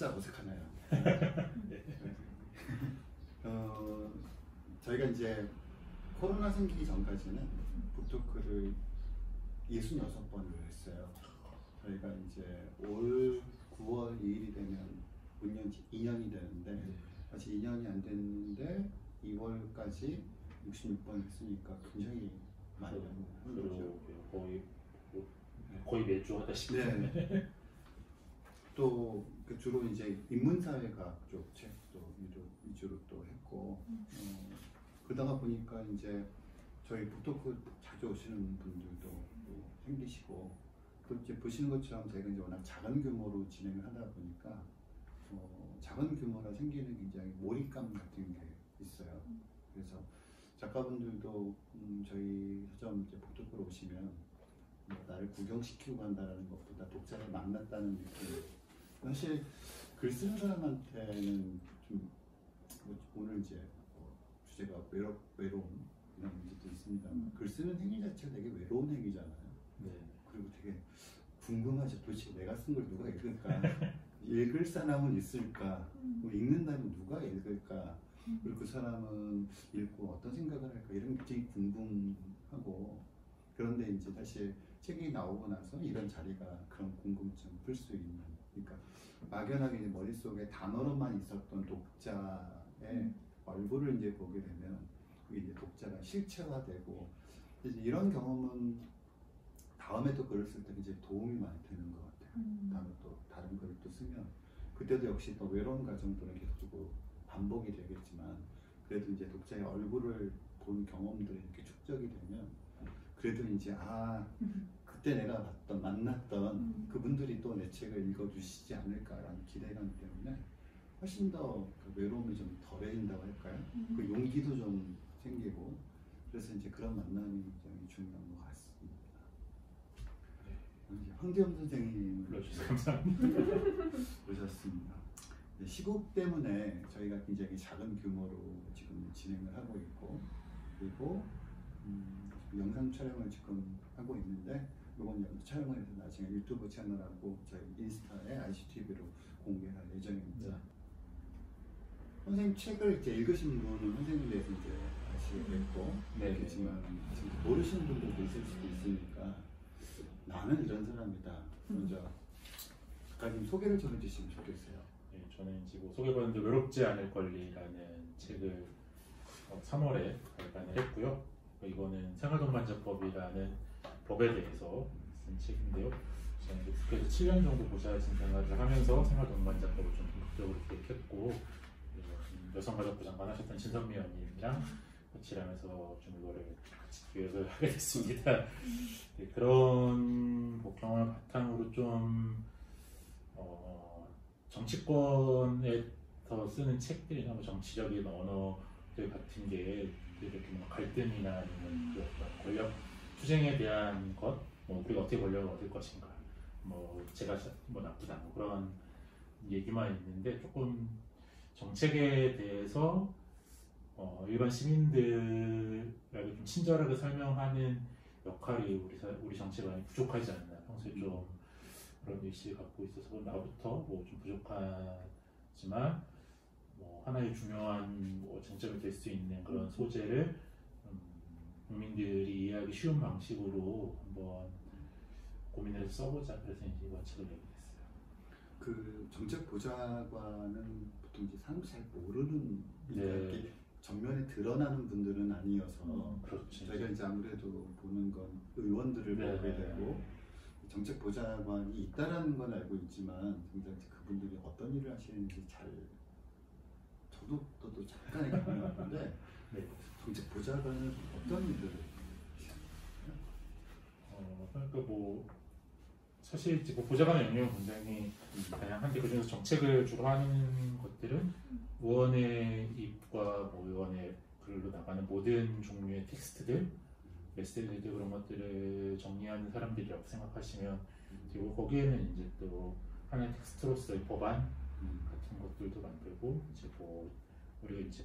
살짝 어색하나요? 네. 저희가 이제 코로나 생기기 전까지는 북토크를 66번을 했어요. 저희가 이제 올 9월 2일이 되면 2년이 되는데 아직 2년이 안 됐는데 2월까지 66번 했으니까 굉장히 많이 한 거죠. 거의 매주 하다시피. 네. 또 주로 이제 인문사회학 쪽 책도 위주로 또 했고 그러다가 보니까 이제 저희 북토크 자주 오시는 분들도 또 생기시고 또 이제 보시는 것처럼 저희가 이제 워낙 작은 규모로 진행을 하다 보니까 작은 규모라 생기는 굉장히 몰입감 같은 게 있어요. 그래서 작가분들도 저희 서점 이제 북토크로 오시면 나를 구경시키고 간다는 것보다 독자를 만났다는 느낌. 사실 글 쓰는 사람한테는 좀 오늘 이제 주제가 외로움 이런 문제도 있습니다만 글 쓰는 행위 자체가 되게 외로운 행위잖아요. 네. 그리고 되게 궁금하죠. 도대체 내가 쓴 걸 누가 읽을까? 읽을 사람은 있을까? 읽는다면 누가 읽을까? 그리고 그 사람은 읽고 어떤 생각을 할까? 이런 게 되게 궁금하고 그런데 이제 사실 책이 나오고 나서 이런 자리가 그런 궁금증을 풀 수 있는 그러니까 막연하게 이제 머릿속에 단어로만 있었던 독자의 얼굴을 이제 보게 되면 그게 이제 독자가 실체화되고 이제 이런 경험은 다음에 또 글을 쓸 때 이제 도움이 많이 되는 것 같아요. 다음에 또 다른 글을 또 쓰면 그때도 역시 또 외로운 과정들은 계속 반복이 되겠지만 그래도 이제 독자의 얼굴을 본 경험들이 이렇게 축적이 되면 그래도 이제 그때 내가 만났던 그분들이 또 내 책을 읽어주시지 않을까라는 기대감 때문에 훨씬 더 그 외로움이 좀 덜해진다고 할까요? 그 용기도 좀 생기고 그래서 이제 그런 만남이 굉장히 중요한 것 같습니다. 네. 황재영 선생님 불러주셔서 감사합니다. 오셨습니다. 네, 시국 때문에 저희가 굉장히 작은 규모로 지금 진행을 하고 있고 그리고 영상 촬영을 지금 하고 있는데 이번 촬영을 해서 나중에 유튜브 채널하고 저희 인스타에 ICTV로 공개할 예정입니다. 네. 선생님 책을 이제 읽으신 분은 선생님에 대해서 이제 아시겠고 그렇지만 모르시는 분들도 있을 수도 있으니까 나는 이런 사람이다. 먼저 작가님 소개를 좀 해주시면 좋겠어요. 네, 저는 지금 소개받는데 외롭지 않을 권리라는 책을 3월에 발간을 했고요. 이거는 생활동반자법이라는 법에 대해서 쓴 책인데요. 저는 국회에서 7년 정도 보좌진 생활을 하면서 생활동반자법을 좀 본격적으로 기획했고 여성가족부 장관 하셨던 진선미 의원님이랑 같이 일하면서 좀 이거를 같이 기획을 하게 됐습니다. 네, 그런 경험을 바탕으로 좀 정치권에서 쓰는 책들이나 뭐 정치적인 언어들 같은 게 이렇게 뭐 갈등이나 아니면 권력 투쟁에 대한 것, 뭐 우리가 어떻게 권력을 얻을 것인가, 뭐 제가 뭐 나쁘다, 뭐 그런 얘기만 있는데 조금 정책에 대해서 일반 시민들에게 좀 친절하게 설명하는 역할이 우리 정치관이 부족하지 않나. 평소에 좀 그런 의식을 갖고 있어서 나부터 뭐 좀 부족하지만 뭐 하나의 중요한 뭐 쟁점이 될 수 있는 그런 소재를 국민들이 이해하기 쉬운 방식으로 한번 고민해서 써보자. 그래서 이제 이번 책을 내게 됐어요. 그 정책 보좌관은 보통 이제 사람 잘 모르는 이렇게 전면에 드러나는 분들은 아니어서 그렇죠. 저희가 이제 아무래도 보는 건 의원들을 보게 되고 정책 보좌관이 있다라는 건 알고 있지만 그분들이 어떤 일을 하시는지 잘 저도 잠깐의 경험이 없는데 정책 보좌관은 어떤 일들을 그러니까 뭐 사실 지금 보좌관의 영역은 굉장히 다양한데 그중에서 정책을 주로 하는 것들은 의원의 입과 뭐 의원의 글로 나가는 모든 종류의 텍스트들, 메시지들 그런 것들을 정리하는 사람들이라고 생각하시면 그리고 거기에는 이제 또 하나의 텍스트로서의 법안 같은 것들도 만들고 이제 뭐 우리가 이제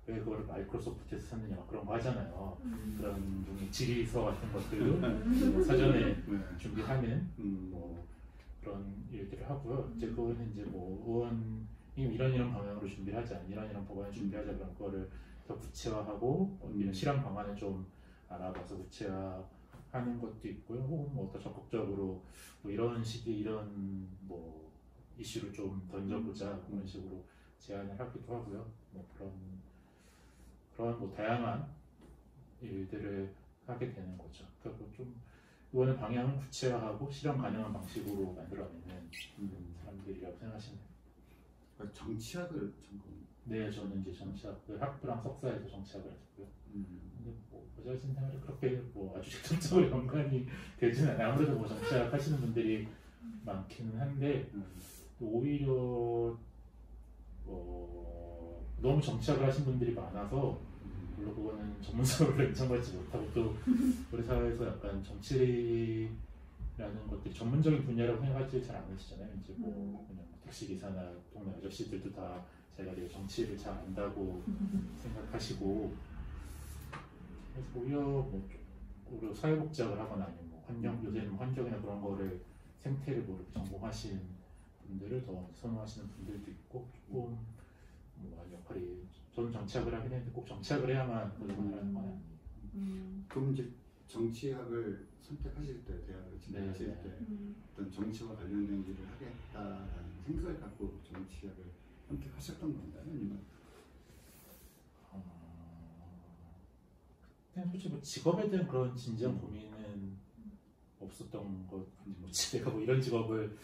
왜 그거를 마이크로소프트에서 샀느냐 그런 거 하잖아요. 그런 종의 질의서 같은 것들도 사전에 준비하는 뭐 그런 일들을 하고요. 이제 그거는 이제 뭐 의원 이런 방향으로 준비하자, 이런 법안을 준비하자 그런 거를 더 구체화하고 이런 실험 방안을 좀 알아봐서 구체화하는 것도 있고요. 혹은 뭐 더 적극적으로 뭐 이런 식의 이런 뭐 이슈를 좀 던져보자 그런 식으로 제안을 하기도 하고요. 뭐 그런 뭐 다양한 일들을 하게 되는 거죠. 그리고 좀 이번에 방향을 구체화하고 실현 가능한 방식으로 만들어내는 사람들이라고 생각하시면 돼요. 정치학을 전공. 네, 저는 이제 정치학을 학부랑 석사에서 정치학을 했고요. 근데 뭐 여자신 생활이 그렇게 뭐 아주 직접적으로 연관이 되지는 않아요. 아무래도 뭐 정치학 하시는 분들이 많기는 한데 오히려 너무 정치학을 하신 분들이 많아서 물론 그거는 전문성으로 인정받지 못하고 또 우리 사회에서 약간 정치라는 것들이 전문적인 분야라고 생각하지 잘 않으시잖아요. 이제 뭐 그냥 택시 기사나 동네 아저씨들도 다 자기가 되게 정치를 잘 안다고 생각하시고 그래서 오히려 사회복지학을 하거나 아니면 뭐 요새는 환경이나 그런 거를 생태를 뭐 이렇게 전공하신 분들을 더 선호하시는 분들도 있고 조금 뭐 역할이 저는 정치학을 하긴 했는데 꼭 정치학을 해야만 그걸 하는 건 아니에요. 그럼 이제 정치학을 선택하실 때 대학을 진학하실 때 어떤 정치와 관련된 일을 하겠다라는 생각을 갖고 정치학을 선택하셨던 건가요? 아니면 그냥 솔직히 뭐 직업에 대한 그런 진지한 고민은 없었던 것 같아요. 내가 뭐 이런 직업을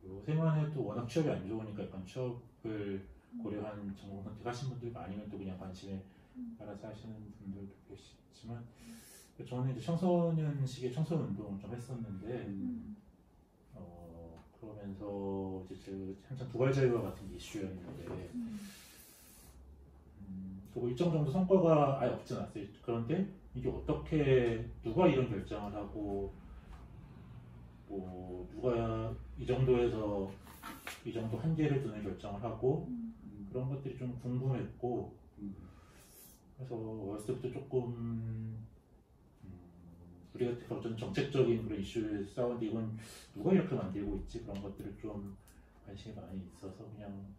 요새만 해도 워낙 취업이 안 좋으니까 약간 취업을 고려한 전공 선택하신 분들도 아니면 또 그냥 관심에 따라서 하시는 분들도 계시지만 저는 이제 청소년 시기에 청소년 운동을 좀 했었는데 그러면서 이제 한참 두발자유와 같은 이슈였는데 뭐 일정 정도 성과가 아예 없진 않았어요. 그런데 이게 어떻게 누가 이런 결정을 하고 뭐 누가 이 정도에서 이 정도 한계를 두는 결정을 하고 그런 것들이 좀 궁금했고 그래서 어렸을 때부터 조금 우리가 어떤 정책적인 그런 이슈를 싸우는데 이건 누가 이렇게 만들고 있지 그런 것들을 좀 관심이 많이 있어서 그냥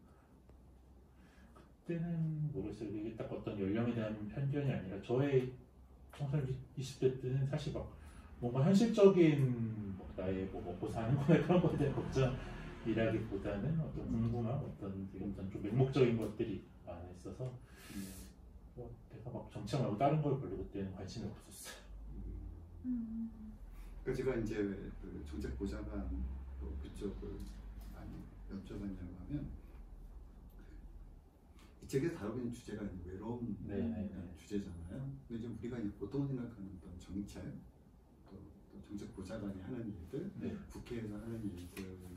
그때는 모르겠어요. 이게 딱 어떤 연령에 대한 편견이 아니라 저의 청소년 20대 때는 사실 막 뭔가 현실적인 뭐 나의 뭐 먹고 사는 거나 그런 것에 대한 걱정이라기보다는 어떤 궁금한 어떤 좀 맹목적인 것들이 많이 있어서 뭐 내가 막 정책 말고 다른 걸 별로 그때는 관심이 없었어요. 그러니까 제가 이제 그 정책보좌관 그쪽을 많이 여쭤봤냐고 하면 이 책에서 다루는 주제가 외로움 주제잖아요. 근데 이제 우리가 이제 보통 생각하는 어떤 정책, 또 정책보좌관이 하는 일들, 국회에서 하는 일들과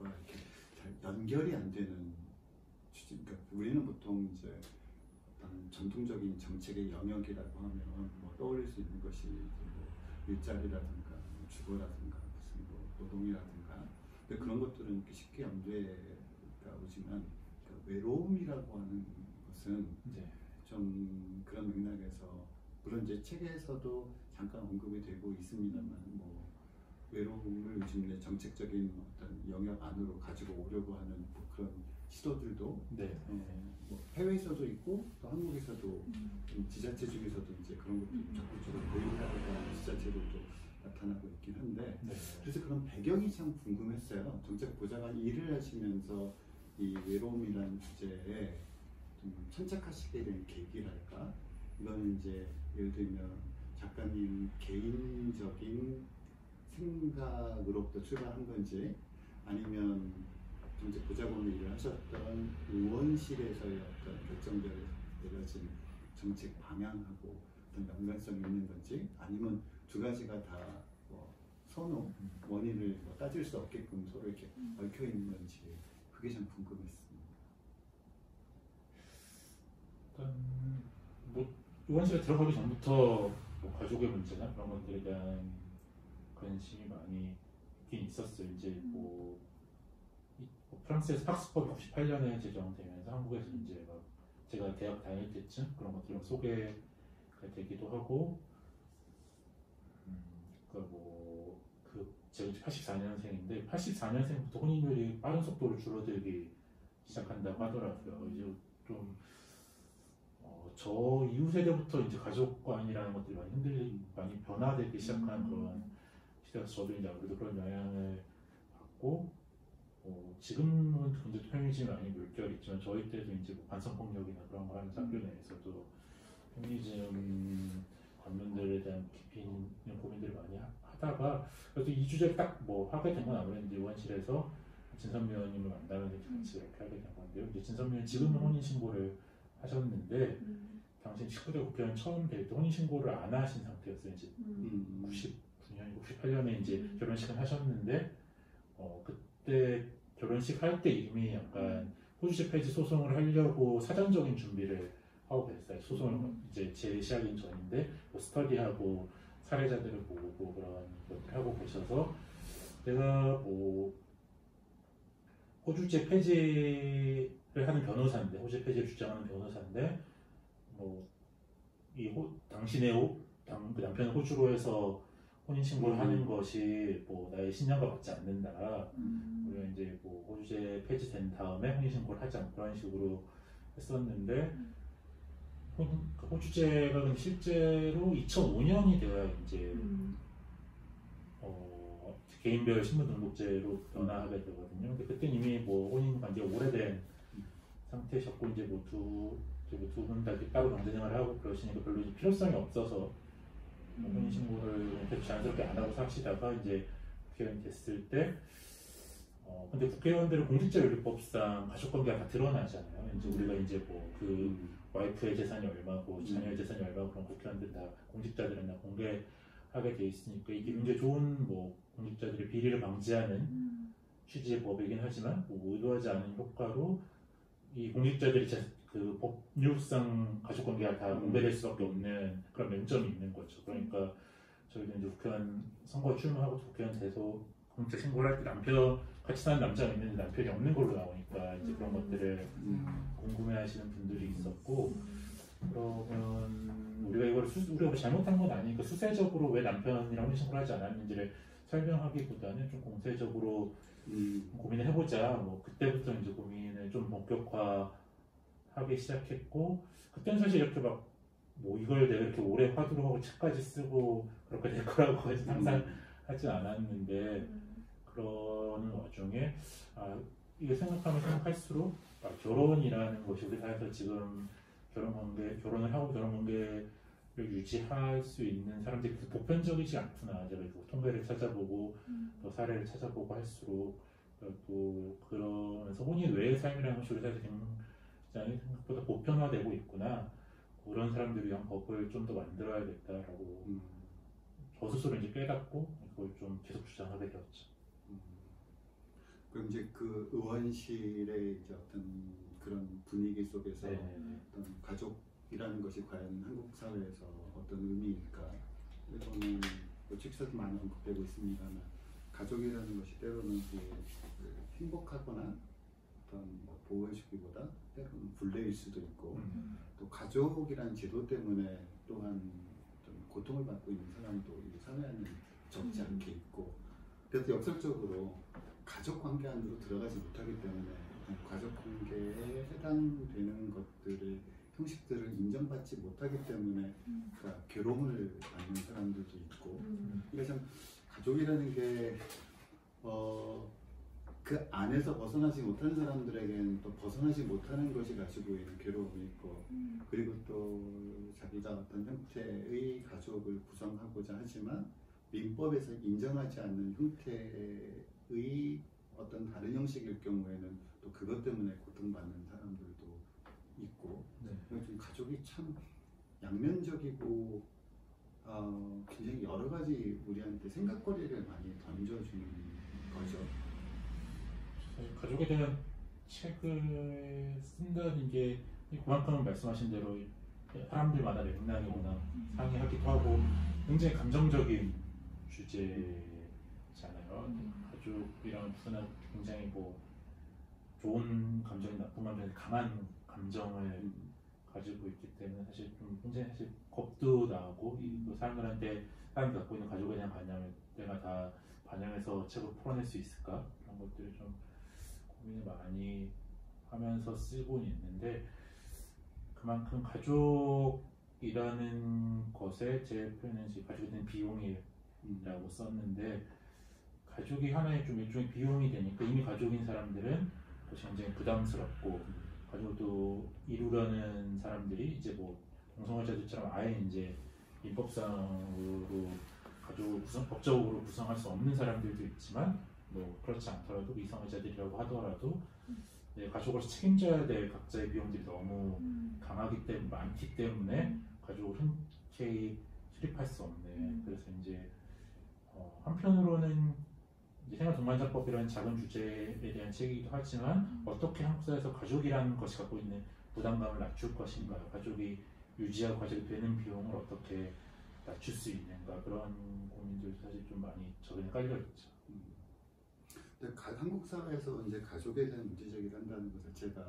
이렇게 잘 연결이 안 되는 주제. 그러니까 우리는 보통 이제 어떤 전통적인 정책의 영역이라고 하면 뭐 떠올릴 수 있는 것이 뭐 일자리라든가 뭐 주거라든가 무슨 뭐 노동이라든가 근데 그런 것들은 이렇게 쉽게 연대가 오지만 외로움이라고 하는 것은 좀 그런 맥락에서 물론 이제 책에서도 잠깐 언급이 되고 있습니다만 뭐 외로움을 요즘 정책적인 어떤 영역 안으로 가지고 오려고 하는 뭐 그런 시도들도 뭐 해외에서도 있고 또 한국에서도 지자체 중에서도 이제 그런 것도 적극적으로 보인다는 지자체들도 나타나고 있긴 한데 그래서 그런 배경이 참 궁금했어요. 정책보좌관 일을 하시면서 이 외로움이라는 주제에 좀 천착하시게 된 계기랄까? 이거는 이제 예를 들면 작가님 개인적인 생각으로부터 출발한 건지 아니면 정책보좌관으로 일을 하셨던 의원실에서의 어떤 결정들에 내려진 정책 방향하고 어떤 연관성이 있는 건지 아니면 두 가지가 다 뭐 선호, 원인을 뭐 따질 수 없게끔 서로 이렇게 얽혀 있는 건지 그게 참 궁금했습니다. 일단 뭐 의원실에 들어가기 전부터 뭐 가족의 문제나 그런 것들에 대한 관심이 많이 있긴 있었어요. 이제 뭐 프랑스에서 팍스법이 98년에 제정되면서 한국에서 이제 막 제가 대학 다닐 때쯤 그런 것들을 소개가 되기도 하고, 그러니까 뭐그 제가 84년생인데 84년생부터 혼인율이 빠른 속도로 줄어들기 시작한다고 하더라고요. 이제 좀 저 이후 세대부터 이제 가족관이라는 것들이 많이 변화되기 시작한 그런 시대라서 저도 이제 아무래도 그런 영향을 받고 지금은 근데 페미니즘이 많이 물결 있지만 저희 때도 이제 뭐 반성폭력이나 그런 거 하면서 학교 내에서도 페미니즘 관론들에 대한 깊이 있는 고민들을 많이 하다가 그래도 이 주제를 딱 뭐 하게 된 건 아무래도 이제 의원실에서 진선미 의원님을 만나면서 같이 이렇게 하게 된 건데요. 이제 진선미 의원 지금은 혼인신고를 하셨는데 당시 19대 국회의원 처음 될 때 혼인신고를 안 하신 상태였어요. 이제 99년, 98년에 이제 결혼식을 하셨는데 그때 결혼식 할 때 이미 약간 호주제 폐지 소송을 하려고 사전적인 준비를 하고 계셨어요. 소송을 이제 제시하기 전인데 뭐 스터디하고 사례자들을 보고 그런 것들 하고 계셔서 내가 뭐 호주제 폐지를 하는 변호사인데 호주제 폐지를 주장하는 변호사인데 뭐 이 당신의 그 남편 호주로 해서 혼인 신고를 하는 것이 뭐 나의 신념과 맞지 않는다. 우리가 이제 뭐 호주제 폐지된 다음에 혼인 신고를 하지 않고 그런 식으로 했었는데 호주제가 실제로 2005년이 되어야 이제 개인별 신분등록제로 변화하게 되거든요. 근데 그때 이미 뭐 혼인 관계가 오래된 상태셨고 이제 뭐 두 분 다 따로 경제생활을 하고 그러시니까 별로 필요성이 없어서 혼인 신고를 계속 자연스럽게 안 하고 사시다가 이제 국회의원이 됐을 때 근데 국회의원들은 공직자윤리법상 가족관계가 다 드러나잖아요. 이제 우리가 이제 뭐 그 와이프의 재산이 얼마고 자녀의 재산이 얼마고 그런 국회의원들 다 공직자들은 다 공개하게 돼 있으니까 이게 굉장히 좋은 뭐 공직자들의 비리를 방지하는 취지의 법이긴 하지만 뭐 의도하지 않은 효과로 이 공직자들이 그 법률상 가족관계가 다 공개될 수밖에 없는 그런 맹점이 있는 거죠. 그러니까 저희도 이제 국회의원 선거 출마하고 국회의원 돼서 공직 신고를 할 때 남편 같이 사는 남자가 있는데 남편이 없는 걸로 나오니까 이제 그런 것들을 궁금해하시는 분들이 있었고 그러면 우리가 이걸 우리가 잘못한 건 아니니까 수세적으로 왜 남편이랑 혼인 신고를 하지 않았는지를 설명하기보다는 좀 공세적으로 고민을 해보자. 뭐 그때부터 이제 고민을 좀 본격화하기 시작했고 그때는 사실 이렇게 막 뭐 이걸 내가 이렇게 오래 화두로 하고 책까지 쓰고 그렇게 될 거라고 항상 하진 않았는데 그런 와중에 이게 생각할수록 결혼이라는 것이 우리 사회에서 지금 결혼을 하고 결혼 관계를 유지할 수 있는 사람들이 그렇게 보편적이지 않구나. 제가 통계를 찾아보고 또 사례를 찾아보고 할수록 또 그러면서 혼인 외의 삶이라는 것이 우리 사회에서 굉장히 생각보다 보편화되고 있구나. 그런 사람들을 위한 법을 좀 더 만들어야겠다라고 저 스스로 이제 깨닫고 그걸 좀 계속 주장하게 되었죠. 그럼 이제 그 의원실의 이제 어떤 그런 분위기 속에서 어떤 가족이라는 것이 과연 한국 사회에서 어떤 의미일까? 이거는 뭐 책에서도 많이 언급되고 있습니다만 가족이라는 것이 때로는 행복하거나 어떤 뭐 보호해주기보다 때로는 불례일 수도 있고 또 가족이라는 제도 때문에 또한 좀 고통을 받고 있는 사람도 이 사회에는 적지 않게 있고 그래서 역설적으로 가족관계 안으로 들어가지 못하기 때문에 가족관계에 해당되는 것들의 형식들을 인정받지 못하기 때문에 그러니까 괴로움을 받는 사람들도 있고 그러니까 참 가족이라는 게 그 안에서 벗어나지 못하는 사람들에게는 또 벗어나지 못하는 것이 가지고 있는 괴로움이 있고 그리고 또 자기가 어떤 형태의 가족을 구성하고자 하지만 민법에서 인정하지 않는 형태의 어떤 다른 형식일 경우에는 또 그것 때문에 고통받는 사람들도 있고 좀 가족이 참 양면적이고 굉장히 여러 가지 우리한테 생각거리를 많이 던져주는 거죠. 가족에 대한 책을 쓴다는 게 그만큼 말씀하신 대로 사람들마다 맥락이 워낙 상이하기도 하고 굉장히 감정적인 주제잖아요. 가족이랑 무슨 굉장히 뭐 좋은 감정이 나쁜 감정이 강한 감정을 가지고 있기 때문에 사실 좀 굉장히 겁도 나고 사람들한테 사람이 갖고 있는 가족에 대한 관념을 내가 다 반영해서 책을 풀어낼 수 있을까? 그런 것들을 좀 고민을 많이 하면서 쓰고 있는데, 그만큼 가족이라는 것에 제 표현은 이제 가족에 대한 비용이라고 썼는데, 가족이 하나의 좀 일종의 비용이 되니까 이미 가족인 사람들은 그것이 굉장히 부담스럽고, 가족도 이루려는 사람들이 이제 뭐 동성애자들처럼 아예 이제 민법상으로 가족을 법적으로 구성할 수 없는 사람들도 있지만, 뭐 그렇지 않더라도 이성애자들이라고 하더라도 가족으로서 책임져야 될 각자의 비용들이 너무 많기 때문에 가족을 흔쾌히 수립할 수 없는. 그래서 이제 한편으로는 이제 생활동반자법이라는 작은 주제에 대한 책이기도 하지만, 어떻게 한국 사회에서 가족이라는 것이 갖고 있는 부담감을 낮출 것인가, 가족이 유지하고 가족이 되는 비용을 어떻게 낮출 수 있는가, 그런 고민들도 사실 좀 많이 저변에 깔려 있죠. 근데 한국 사회에서 이제 가족에 대한 문제 제기를 한다는 것 자체가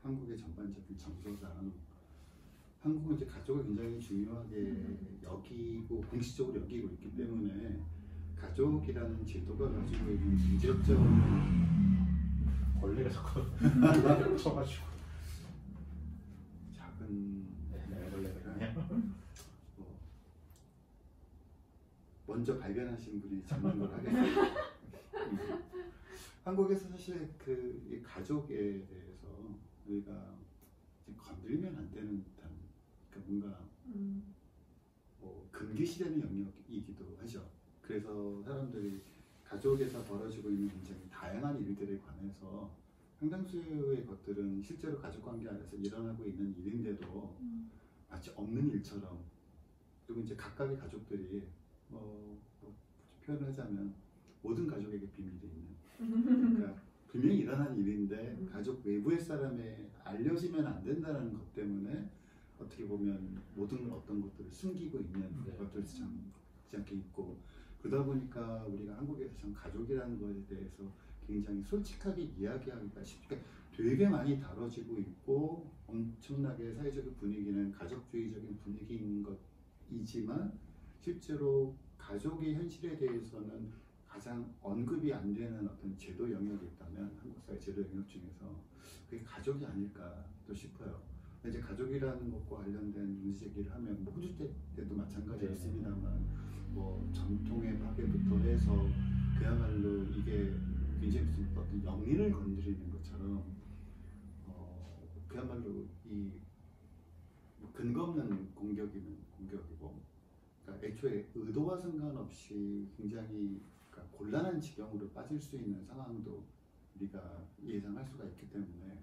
한국의 전반적인 정서상, 한국은 이제 가족을 굉장히 중요하게 여기고 공식적으로 여기고 있기 때문에 가족이라는 제도가 가지고 있는 문제점, 벌레가 자꾸 쳐가지고 작은 벌레가 먼저 발견하신 분이 잡는 걸 하겠습니다. 한국에서 사실 이 가족에 대해서 우리가 건드리면 안 되는 듯한, 그러니까 뭔가 금기시되는 영역이기도 하죠. 그래서 사람들이 가족에서 벌어지고 있는 굉장히 다양한 일들에 관해서 상당수의 것들은 실제로 가족관계 안에서 일어나고 있는 일인데도 마치 없는 일처럼, 그리고 이제 각각의 가족들이 표현을 하자면 모든 가족에게 비밀이 있는, 그러니까 분명히 일어난 일인데 가족 외부의 사람에 알려지면 안 된다는 것 때문에 어떻게 보면 모든 어떤 것들을 숨기고 있는 것들이 참 않게 있고, 그러다 보니까 우리가 한국에서 참 가족이라는 것에 대해서 굉장히 솔직하게 이야기하기가 쉽게 되게 많이 다뤄지고 있고, 엄청나게 사회적 분위기는 가족주의적인 분위기인 것이지만, 실제로 가족의 현실에 대해서는 가장 언급이 안 되는 어떤 제도 영역이 있다면 한국 사회 제도 영역 중에서 그게 가족이 아닐까 또 싶어요. 이제 가족이라는 것과 관련된 문제 제기를 하면 뭐 호주 때도 마찬가지였습니다만, 뭐 전통의 파괴부터 해서 그야말로 이게 굉장히 무슨 어떤 영리를 건드리는 것처럼 그야말로 이 근거 없는 공격이면 공격이고, 그러니까 애초에 의도와 상관없이 굉장히 곤란한 지경으로 빠질 수 있는 상황도 우리가 예상할 수가 있기 때문에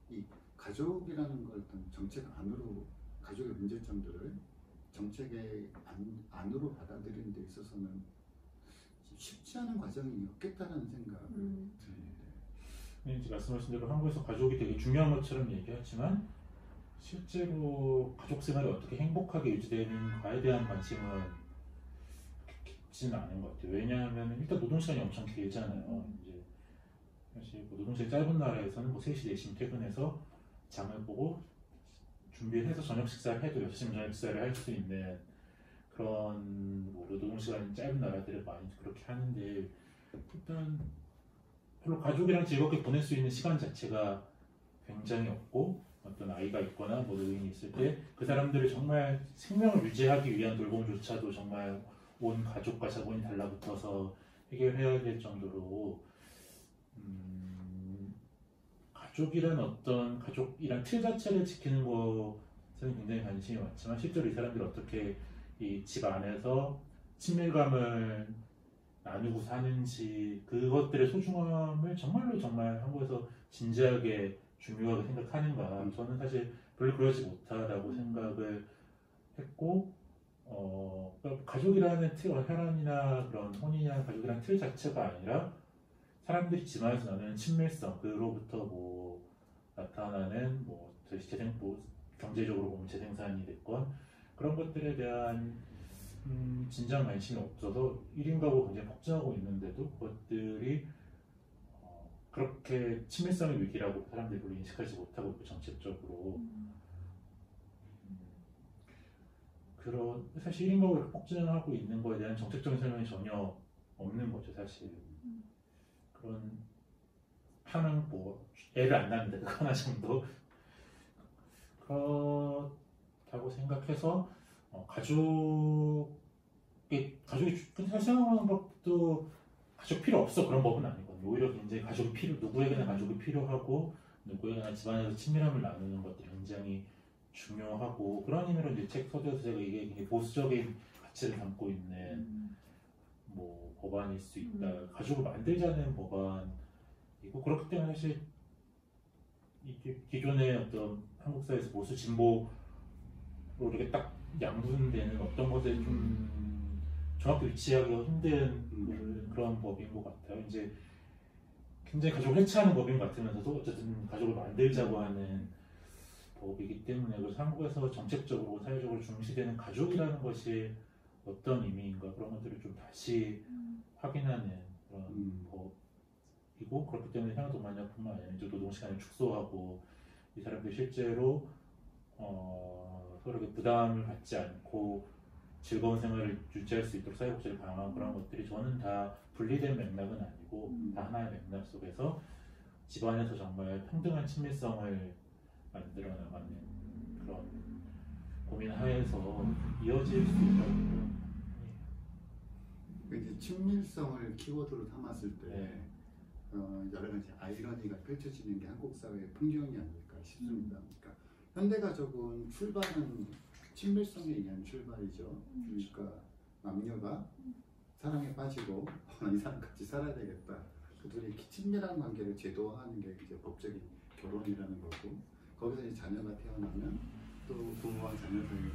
이 가족이라는 걸 어떤 정책 안으로, 가족의 문제점들을 정책의 안으로 받아들이는 데 있어서는 쉽지 않은 과정이었겠다는 생각을 드는데, 이제 말씀하신 대로 한국에서 가족이 되게 중요한 것처럼 얘기하지만, 실제로 가족 생활이 어떻게 행복하게 유지되는가에 대한 관심은 깊지는 않은 것 같아요. 왜냐하면 일단 노동시간이 엄청 길잖아요. 이제 사실 뭐 노동시간이 짧은 나라에서는 뭐 3시, 4시면 퇴근해서 장을 보고 준비해서 저녁 식사를 해도 6시면 저녁 식사를 할 수 있는 그런 뭐 노동시간이 짧은 나라들을 많이 그렇게 하는데, 일단 별로 가족이랑 즐겁게 보낼 수 있는 시간 자체가 굉장히 없고, 어떤 아이가 있거나 뭐 노인이 있을 때 그 사람들을 정말 생명을 유지하기 위한 돌봄조차도 정말 온 가족과 자본이 달라붙어서 해결해야 될 정도로 가족이란 어떤 가족이란 틀 자체를 지키는 것에는 굉장히 관심이 많지만, 실제로 이 사람들이 어떻게 이 집 안에서 친밀감을 나누고 사는지, 그것들의 소중함을 정말로 정말 한국에서 진지하게 중요하게 생각하는가, 저는 사실 별로 그러지 못하다고 생각을 했고, 가족이라는 틀, 혈연이나 그런 혼인이나 가족이라는 틀 자체가 아니라 사람들이 집안에서 나누는 친밀성, 그로부터 뭐 나타나는 뭐 경제적으로 보면 재생산이 됐건 그런 것들에 대한 진지한 관심이 없어서 1인 가구 굉장히 폭증하고 있는데도 그것들이 그렇게 친밀성의 위기라고 사람들이 별로 인식하지 못하고 있고, 정책적으로 그런 사실 1인 가구를 폭증하고 있는 거에 대한 정책적인 설명이 전혀 없는 거죠 사실. 그런 하는 뭐 애를 안 낳는데 그 하나 정도 그렇다고 생각해서 가족이 사실 생각하는 것도 가족 필요 없어 그런 법은 아니거든요. 오히려 굉장히 가족이 누구에게나 가족이 필요하고 누구에게나 집안에서 친밀함을 나누는 것들이 굉장히 중요하고 그런 의미로 이제 책 서두에서 제가 이게 굉장히 보수적인 가치를 담고 있는 뭐 법안일 수 있다. 가족을 만들자는 법안이고 그렇기 때문에 사실 이게 기존의 어떤 한국 사회에서 보수 진보로 이렇게 딱 양분되는 어떤 것에 좀 정확히 위치하기가 힘든 그런 법인 것 같아요. 이제 굉장히 가족을 해체하는 법인 것 같으면서도 어쨌든 가족을 만들자고 하는 법이기 때문에 그래서 한국에서 정책적으로 사회적으로 중시되는 가족이라는 것이 어떤 의미인가 그런 것들을 좀 다시 확인하는 그런 법이고 그렇기 때문에 향토마니아뿐만 아니라 이제 노동시간을 축소하고 이 사람들이 실제로 서로에게 부담을 갖지 않고 즐거운 생활을 유지할 수 있도록 사회복지를 강화하고 그런 것들이 저는 다 분리된 맥락은 아니고 다 하나의 맥락 속에서 집안에서 정말 평등한 친밀성을 만들어 나가는 그런 고민 하에서 이어질 수 있다고 이제 친밀성을 키워드로 삼았을 때 네. 여러 가지 아이러니가 펼쳐지는 게 한국 사회의 풍경이 아닐까 싶습니다. 그러니까 현대가족은 출발은 친밀성에 의한 출발이죠. 그러니까 남녀가 사랑에 빠지고 이 사람 같이 살아야 되겠다. 그 둘이 친밀한 관계를 제도화하는 게 이제 법적인 결혼이라는 거고 거기서 이제 자녀가 태어나면 또 부모와 자녀 사이에는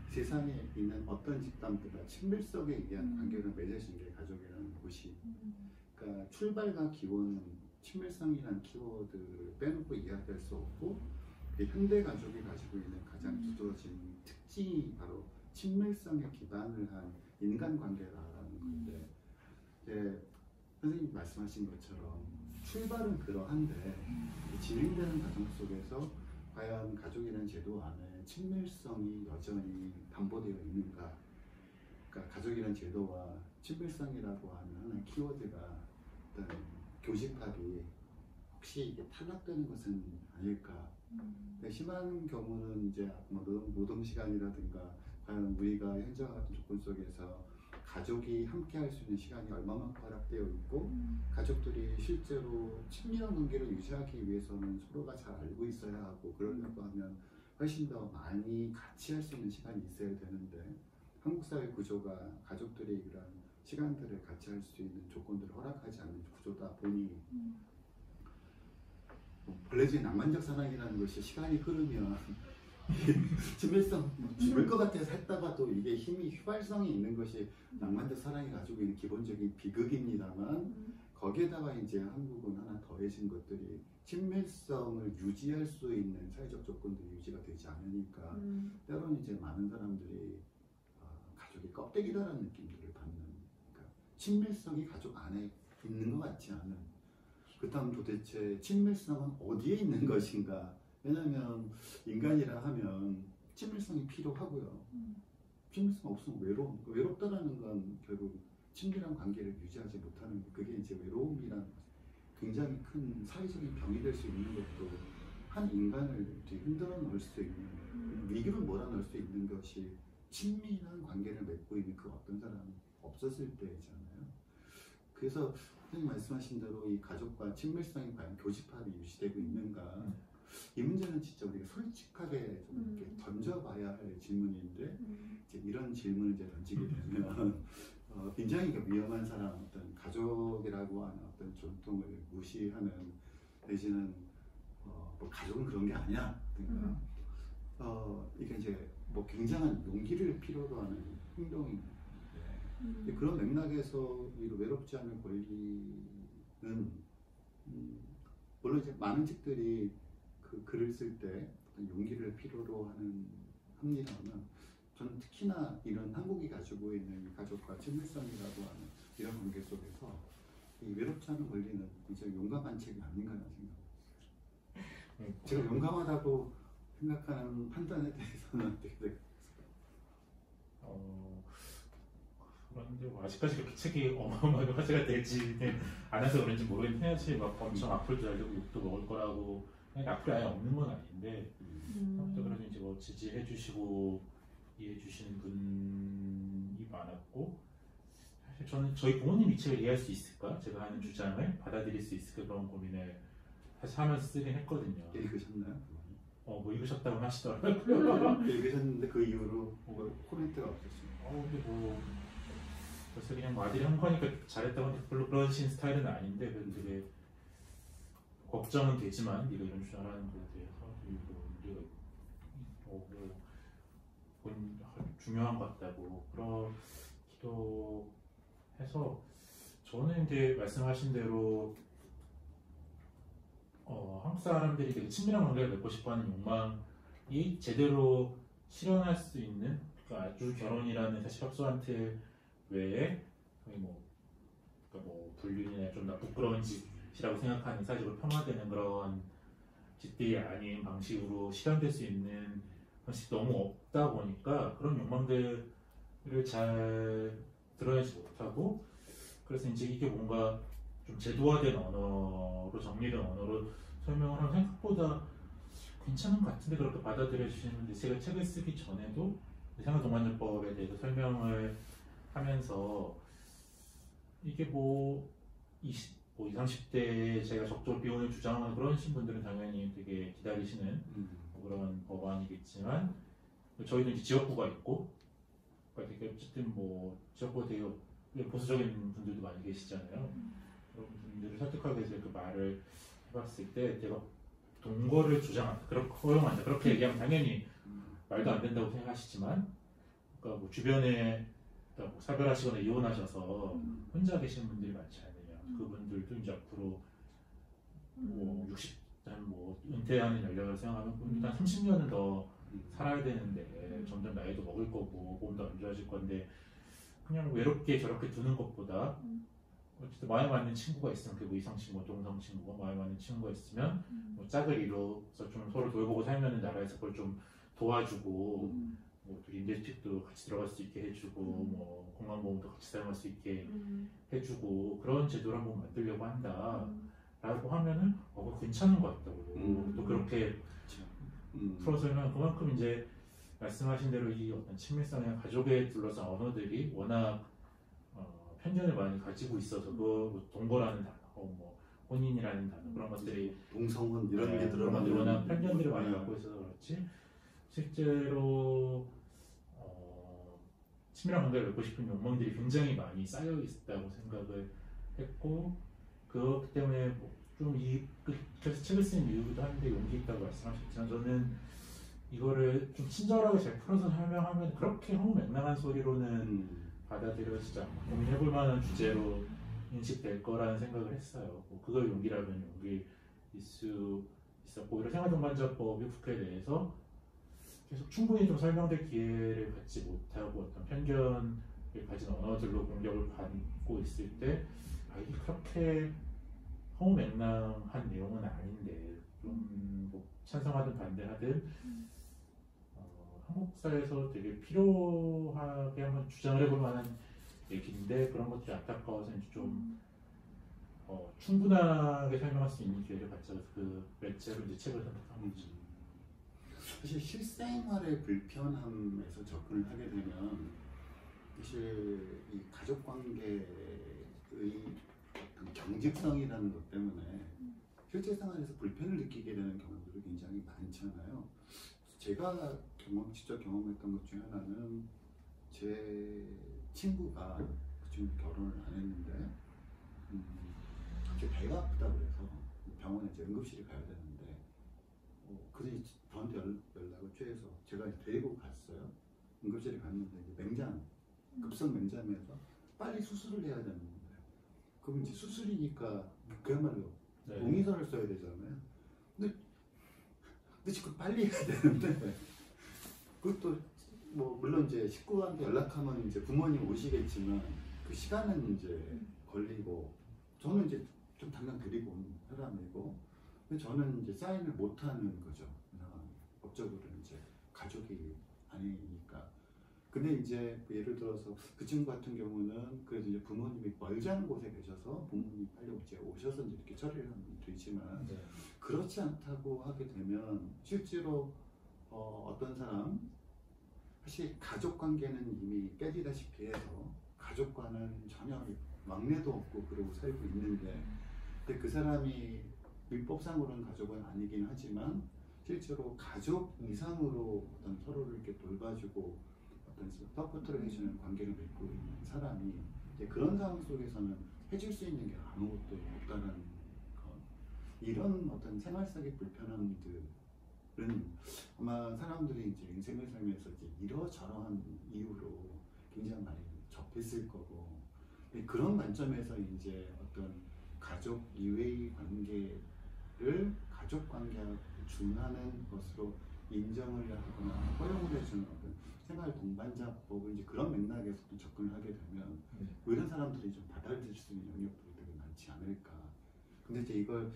세상에 있는 어떤 집단보다 친밀성에 의한 관계를 맺어진 게 가족이라는 곳이 그러니까 출발과 기원은 친밀성이라는 키워드를 빼놓고 이야기할 수 없고 현대 가족이 가지고 있는 가장 두드러진 특징이 바로 친밀성에 기반을 한 인간관계라는 건데 이제 선생님 말씀하신 것처럼 출발은 그러한데 진행되는 과정 속에서 과연 가족이라는 제도 안에 친밀성이 여전히 담보되어 있는가 그러니까 가족이라는 제도와 친밀성이라고 하는 하나의 키워드가 어떤 교집합이 혹시 이게 탈락되는 것은 아닐까 심한 경우는 이제 노동 시간이라든가 과연 우리가 현재와 같은 조건 속에서 가족이 함께 할 수 있는 시간이 얼마만큼 허락되어 있고 가족들이 실제로 친밀한 관계를 유지하기 위해서는 서로가 잘 알고 있어야 하고 그러려고 하면 훨씬 더 많이 같이 할 수 있는 시간이 있어야 되는데 한국 사회 구조가 가족들이 이런 시간들을 같이 할 수 있는 조건들을 허락하지 않는 구조다 보니 본래적인 낭만적 사랑이라는 것이 시간이 흐르면 친밀성 죽을 것 같아서 했다가도 이게 힘이 휘발성이 있는 것이 낭만적 사랑이 가지고 있는 기본적인 비극입니다만 거기에다가 이제 한국은 하나 더해진 것들이 친밀성을 유지할 수 있는 사회적 조건들이 유지가 되지 않으니까 때로는 이제 많은 사람들이 가족이 껍데기다라는 느낌들을 받는 그러니까 친밀성이 가족 안에 있는 것 같지 않은 그 다음 도대체 친밀성은 어디에 있는 것인가 왜냐하면 인간이라 하면 친밀성이 필요하고요. 친밀성 없으면 외롭다라는 건 결국 친밀한 관계를 유지하지 못하는 그게 이제 외로움이란 굉장히 큰 사회적인 병이 될 수 있는 것도 한 인간을 흔들어 놓을 수 있는 위기로 몰아넣을 수 있는 것이 친밀한 관계를 맺고 있는 그 어떤 사람이 없었을 때잖아요. 그래서 선생님 말씀하신 대로 이 가족과 친밀성이 과연 교집합이 유지되고 있는가 이 문제는 진짜 우리가 솔직하게 좀 이렇게 던져봐야 할 질문인데 이제 이런 질문을 이제 던지게 되면 굉장히 위험한 사람 어떤 가족이라고 하는 어떤 전통을 무시하는 대신은 뭐 가족은 그런 게 아니야 그러니까 이게 이제 뭐 굉장한 용기를 필요로 하는 행동인데 그런 맥락에서 이 외롭지 않은 권리는 물론 이제 많은 책들이 그 글을 쓸 때 용기를 필요로 합니다만 저는 특히나 이런 한국이 가지고 있는 가족과 친밀성이라고 하는 이런 관계 속에서 이 외롭지 않은 권리는 이제 용감한 책이 아닌가라는 생각입니다. 제가 용감하다고 생각하는 판단에 대해서는 어떻게 생각하세요? 그런데 뭐 아직까지 그렇게 책이 어마어마하게 화제가 되지는 않아서 그런지 모르겠는데 사실 막 엄청 악플도 달리고 욕도 먹을 거라고 그냥 악플이 아예 없는 건 아닌데 또 그래도 이제 뭐 지지해 주시고 이해해 주시는 분이 많았고 사실 저는 저희 부모님 이 책을 이해할 수 있을까? 제가 하는 주장을 받아들일 수 있을까? 그런 고민을 사실 하면서 쓰긴 했거든요. 읽으셨나요? 뭐 읽으셨다고 하시더라고요. 읽으셨는데 그 이후로 뭐 코멘트가 없었어요. 근데 뭐 그래서 그냥 뭐 아들이 한 거니까 잘했다고 하는데 별로 그러신 스타일은 아닌데 그래도 되게 걱정은 되지만 네가 이런 주장하는 거에 대해서 그리고 우리가 중요한 것 같다고 그러기도 해서 저는 이제 말씀하신 대로 한국 사람들이 되게 친밀한 관계를 맺고 싶어하는 욕망이 제대로 실현할 수 있는 그러니까 아주 결혼이라는 사실 협소한 틀 외에 거의 그러니까 뭐 불륜이나 좀 부끄러운 짓이라고 생각하는 사실로 폄하되는 그런 짓들이 아닌 방식으로 실현될 수 있는 방식이 너무 없다 보니까 그런 욕망들을 잘 드러내지 못하고 그래서 이제 이게 뭔가 좀 제도화된 언어로 정리된 언어로 설명을 하면 생각보다 괜찮은 것 같은데 그렇게 받아들여 주시는데 제가 책을 쓰기 전에도 생활동반요법에 대해서 설명을 하면서 이게 뭐 20, 30대에 제가 적절 비혼을 주장하는 그런 분들은 당연히 되게 기다리시는 뭐 그런 법안이겠지만 저희도 이제 지역구가 있고 그러니까 되게 어쨌든 뭐 지역구가 되게 보수적인 분들도 많이 계시잖아요. 그런 분들을 설득하기 위해서 그 말을 해봤을 때 제가 동거를 주장한다, 그렇게 허용한다 그렇게 얘기하면 당연히 말도 안 된다고 생각하시지만 그러니까 뭐 주변에 뭐 사별하시거나 이혼하셔서 혼자 계시는 분들이 많지 않느냐. 그분들도 이제 앞으로 뭐 60한 뭐 은퇴하는 연령을 생각하면 일단 30년은 더 살아야 되는데 점점 나이도 먹을 거고 몸도 안 좋아질 건데 그냥 외롭게 저렇게 두는 것보다 어쨌든 마음에 맞는 친구가 있으면 그게 뭐 이성 친구, 동성 친구가 마음에 맞는 친구가 있으면 뭐 짝을 이뤄서 좀 서로 돌보고 살면은 나라에서 그걸 좀 도와주고 뭐 임대주택도 같이 들어갈 수 있게 해주고 뭐 건강보험도 같이 사용할 수 있게 해주고 그런 제도를 한번 만들려고 한다라고 하면은 그거 괜찮은 것 같다고 또 그렇게 풀어서면 그만큼 이제 말씀하신 대로 이 어떤 친밀성이나 가족에 둘러싼 언어들이 워낙 편견을 많이 가지고 있어서 그 동거라는 단어, 뭐 혼인이라는 단어 그런 것들이 동성혼 이런 게 그런 들어가는 것들이 워낙 편견들을 많이 갖고 있어서 그렇지 실제로 친밀한 관계를 맺고 싶은 욕망들이 굉장히 많이 쌓여 있다고 생각을 했고 그렇기 때문에 그래서 책을 쓴 이유기도 한데 용기 있다고 말씀하셨지만 저는 이거를 좀 친절하게 잘 풀어서 설명하면 그렇게 허무맹랑한 소리로는 받아들여지지 않고 고민해볼 만한 주제로 인식될 거라는 생각을 했어요. 뭐 그걸 용기라면 용기일 수 있었고 오히려 생활동반자법 위법에 대해서 계속 충분히 좀 설명될 기회를 갖지 못하고 어떤 편견을 가진 언어들로 공격을 받고 있을 때 이게 그렇게 허무맹랑한 내용은 아닌데 좀뭐 찬성하든 반대하든 한국 사회에서 되게 필요하게 한번 주장을 해볼 만한 얘기인데 그런 것들이 안타까워서 이제 좀 충분하게 설명할 수 있는 기회를 갖자 그래서 그 매체로 이제 책을 선택한 거죠. 사실 실생활의 불편함에서 접근을 하게 되면 사실 이 가족 관계의 어떤 경직성이라는 것 때문에 실제 생활에서 불편을 느끼게 되는 경우들이 굉장히 많잖아요. 제가 직접 경험했던 것 중에 하나는 제 친구가 지금 결혼을 안 했는데 갑자기 배가 아프다고 그래서 병원에 이제 응급실에 가야 되는데 그들이 저한테 연락을 취해서 제가 데리고 갔어요. 응급실에 갔는데 이제 급성 맹장에서 빨리 수술을 해야 되는 거예요. 그럼 이제 수술이니까 그야말로 동의서를 써야 되잖아요. 근데 지금 빨리 해야 되는데 그것도 뭐 물론 이제 식구한테 연락하면 이제 부모님 오시겠지만 그 시간은 이제 걸리고 저는 이제 좀 당장 드리고 온 사람이고 근데 저는 이제 사인을 못 하는 거죠. 법적으로 이제 가족이 아니니까 근데 이제 뭐 예를 들어서 그 친구 같은 경우는 그래도 이제 부모님이 멀지 않은 곳에 계셔서 부모님이 빨리 이제 오셔서 이제 이렇게 처리를 하면 되지만 네. 그렇지 않다고 하게 되면 실제로 어떤 사람 사실 가족 관계는 이미 깨지다시피 해서 가족과는 전혀 막내도 없고 그러고 살고 있는데 근데 그 사람이 율법상으로는 가족은 아니긴 하지만 실제로 가족 이상으로 어떤 서로를 이렇게 돌봐주고 어떤 서포트를 해주는 관계를 맺고 있는 사람이 이제 그런 상황 속에서는 해줄 수 있는 게 아무것도 없다는 것 이런 어떤 생활 속의 불편함들은 아마 사람들이 이제 인생을 살면서 이제 이러저러한 이유로 굉장히 많이 접했을 거고 그런 관점에서 이제 어떤 가족 이외의 관계를 가족 관계하고 준하는 것으로 인정을 하거나 허용을 해주는 어떤 생활 동반자법을 이제 그런 맥락에서 또 접근을 하게 되면 이런 사람들이 좀 받아들일 수 있는 영역들이 되게 많지 않을까. 근데 이제 이걸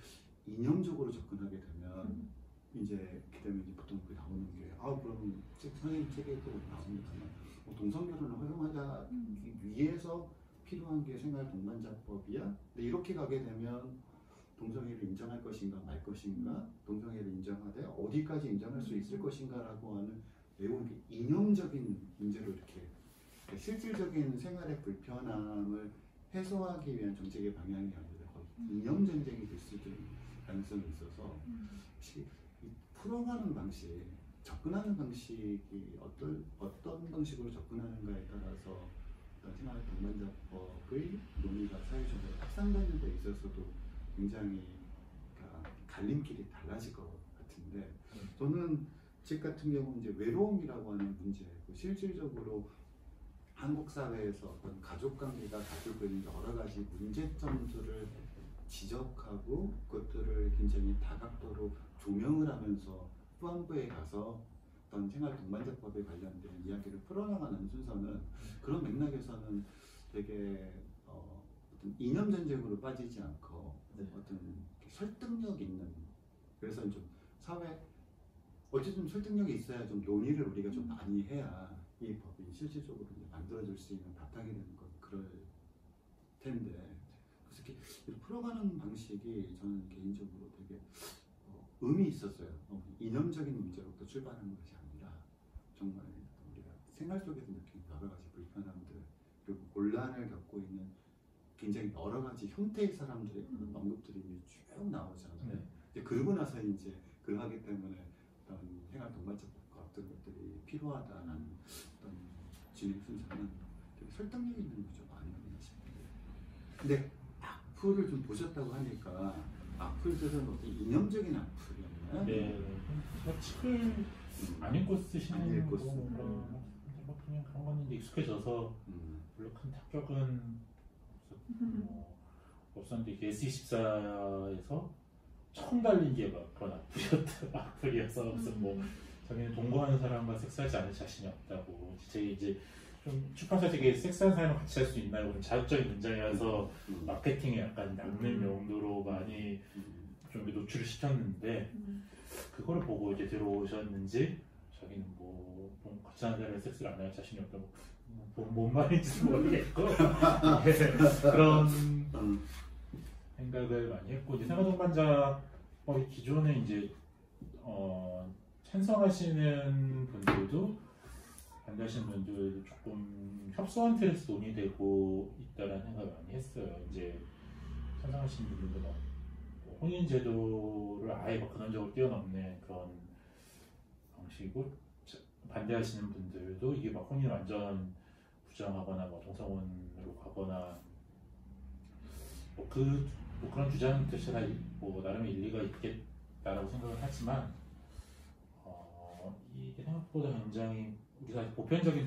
이념적으로 접근하게 되면 이제 그다음에 이제 보통 그 나오는 게 그럼 선생님 책에도 나옵니다만 동성 결혼을 허용하기 위해서 필요한 게 생활 동반자법이야. 근데 이렇게 가게 되면 동성애를 인정할 것인가 말 것인가, 동성애를 인정하되 어디까지 인정할 수 있을 것인가라고 하는 매우 이념적인 문제로 이렇게 실질적인 생활의 불편함을 해소하기 위한 정책의 방향이 아니라 거의 이념 전쟁이 될 수도 있는 가능성이 있어서 혹시 이 풀어가는 방식, 접근하는 방식이 어떤 방식으로 접근하는가에 따라서 어떤 생활 동반자법의 논의가 사회적으로 확산되는 데 있어서도 굉장히 갈림길이 달라질 것 같은데 저는 책 같은 경우는 이제 외로움이라고 하는 문제, 실질적으로 한국 사회에서 어떤 가족 관계가 가지고 있는 여러 가지 문제점들을 지적하고 그것들을 굉장히 다각도로 조명을 하면서 후반부에 가서 어떤 생활 동반자법에 관련된 이야기를 풀어나가는 순서는 그런 맥락에서는 되게 어떤 이념 전쟁으로 빠지지 않고 어떤 설득력 있는 그래서 좀 사회 어쨌든 설득력이 있어야 좀 논의를 우리가 좀 많이 해야 이 법이 실질적으로 이제 만들어질 수 있는 바탕이 되는 건 그럴 텐데 그래서 이렇게 풀어가는 방식이 저는 개인적으로 되게 의미 있었어요. 이념적인 문제로부터 출발하는 것이 아니라 정말 우리가 생활 속에서 느끼는 여러 가지 불편함들 그리고 곤란을 겪고 있는 굉장히 여러 가지 형태의 사람들의 그런 언급들이 쭉 나오잖아요. 그러고 나서 이제 그러하기 때문에 어떤 생활 동반자법과 어떤 것들이 필요하다는 어떤 진행 순서는 되게 설득력 있는 거죠. 아니었나 싶은데. 근데 악플을 좀 보셨다고 하니까 악플들은 어떤 이념적인 악플이었나요? 네, 책을 안 읽고 쓰시는 안 읽고 뭐 그냥 그런 건 이제 익숙해져서 별로 큰 타격은 없었는데 이게 S24에서 처음 달린 게 막 그런 악플이어서 무슨 뭐 자기는 동거하는 사람과 섹스하지 않을 자신이 없다고 제 이제 좀 출판사 되게 섹스한 사람을 같이 할 수 있나요? 그런 자극적인 문장이어서 마케팅에 약간 낚는 용도로 많이 좀 노출을 시켰는데 그거를 보고 이제 들어오셨는지 자기는 뭐 같이 하는 사람을 섹스를 안 할 자신이 없다고 뭔 말인지 모르겠고 그런 생각을 많이 했고 이제 생활동반자법이 기존에 이제 찬성하시는 분들도 반대하시는 분들도 조금 협소한 틀에서 논의되고 있다는 생각을 많이 했어요. 이제 찬성하시는 분들도 막 혼인 제도를 아예 막 근원적으로 뛰어넘는 그런 방식이고 반대하시는 분들도 이게 막 혼인 완전 부정하거나 뭐 동성혼으로 가거나 뭐 그런 주장 뜻이라 뭐 나름의 일리가 있겠다라고 생각을 하지만 이게 생각보다 굉장히 우리가 보편적인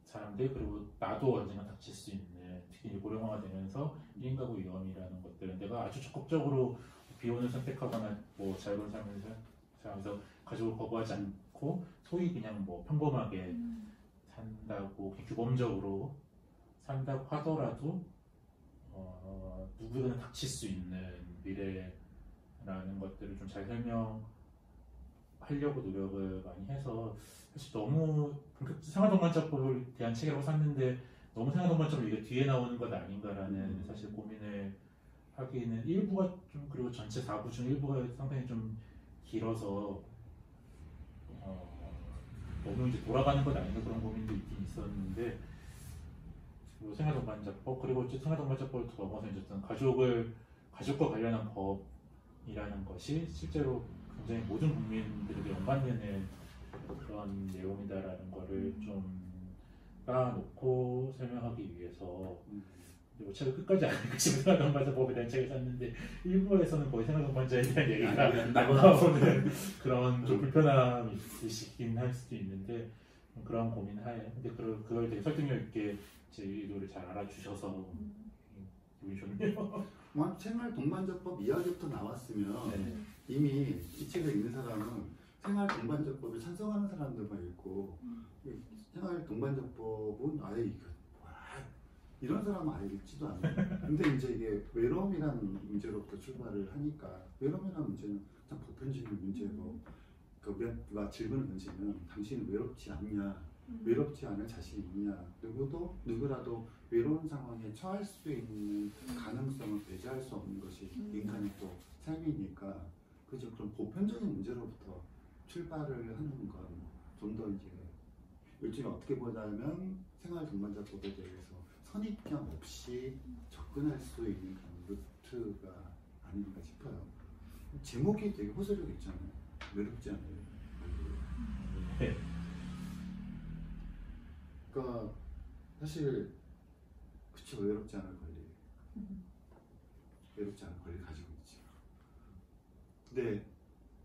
사람들 그리고 나도 언젠가 닥칠 수 있는 특히 고령화가 되면서 1인 가구 위험이라는 것들은 내가 아주 적극적으로 비혼을 선택하거나 뭐 자유로운 삶을 살면서 가족을 거부하지 않고 소위 그냥 뭐 평범하게 산다고 규범적으로 산다고 하더라도 누구나 닥칠 수 있는 미래라는 것들을 좀 잘 설명하고 하려고 노력을 많이 해서 사실 너무 생활동반자법에 대한 책이라고 샀는데 너무 생활동반자법 이게 뒤에 나오는 것 아닌가라는 사실 고민을 하기는 일부가 좀 그리고 전체 4부 중 일부가 상당히 좀 길어서 너무 이제 돌아가는 것 아닌가 그런 고민도 있긴 있었는데 생활동반자법 그리고 생활동반자법을 넘어서 이제 어떤 가족과 관련한 법이라는 것이 실제로 굉장히 모든 국민들에게 연관되는 그런 내용이다라는 거를 좀 쌓아놓고 설명하기 위해서 그리고 책을 끝까지 안 읽고 생활동반자법에 대한 책을 샀는데 일부에서는 거의 생활동반자에 대한 얘기가 나오는 그런 좀 불편함이 있으시긴 할 수도 있는데 그런 고민하에 근데 그걸 되게 설득력 있게 제 의도를 잘 알아주셔서 기분이 좋네요. 생활동반자법 이야기부터 나왔으면 네. 이미 이 책을 읽는 사람은 생활동반자법을 찬성하는 사람들만 읽고 생활동반자법은 아예 이런 사람은 아예 읽지도 않아요. 근데 이제 이게 외로움이라는 문제로부터 출발을 하니까 외로움이라는 문제는 참 보편적인 문제고 그 질문을 던지면 당신은 외롭지 않냐? 외롭지 않을 자신이 있냐? 누구라도 외로운 상황에 처할 수 있는 가능성을 배제할 수 없는 것이 인간의 또 삶이니까 그죠? 그런 보편적인 문제로부터 출발을 하는 건 좀 더 이제 요즘 어떻게 보자면 생활동반자법에 대해서 선입견 없이 접근할 수 있는 그런 루트가 아닌가 싶어요. 제목이 되게 호소력 있잖아요. 외롭지 않아요. 네. 그러니까 사실 그쵸 외롭지 않을 권리, 외롭지 않을 권리 가지고 있죠. 근데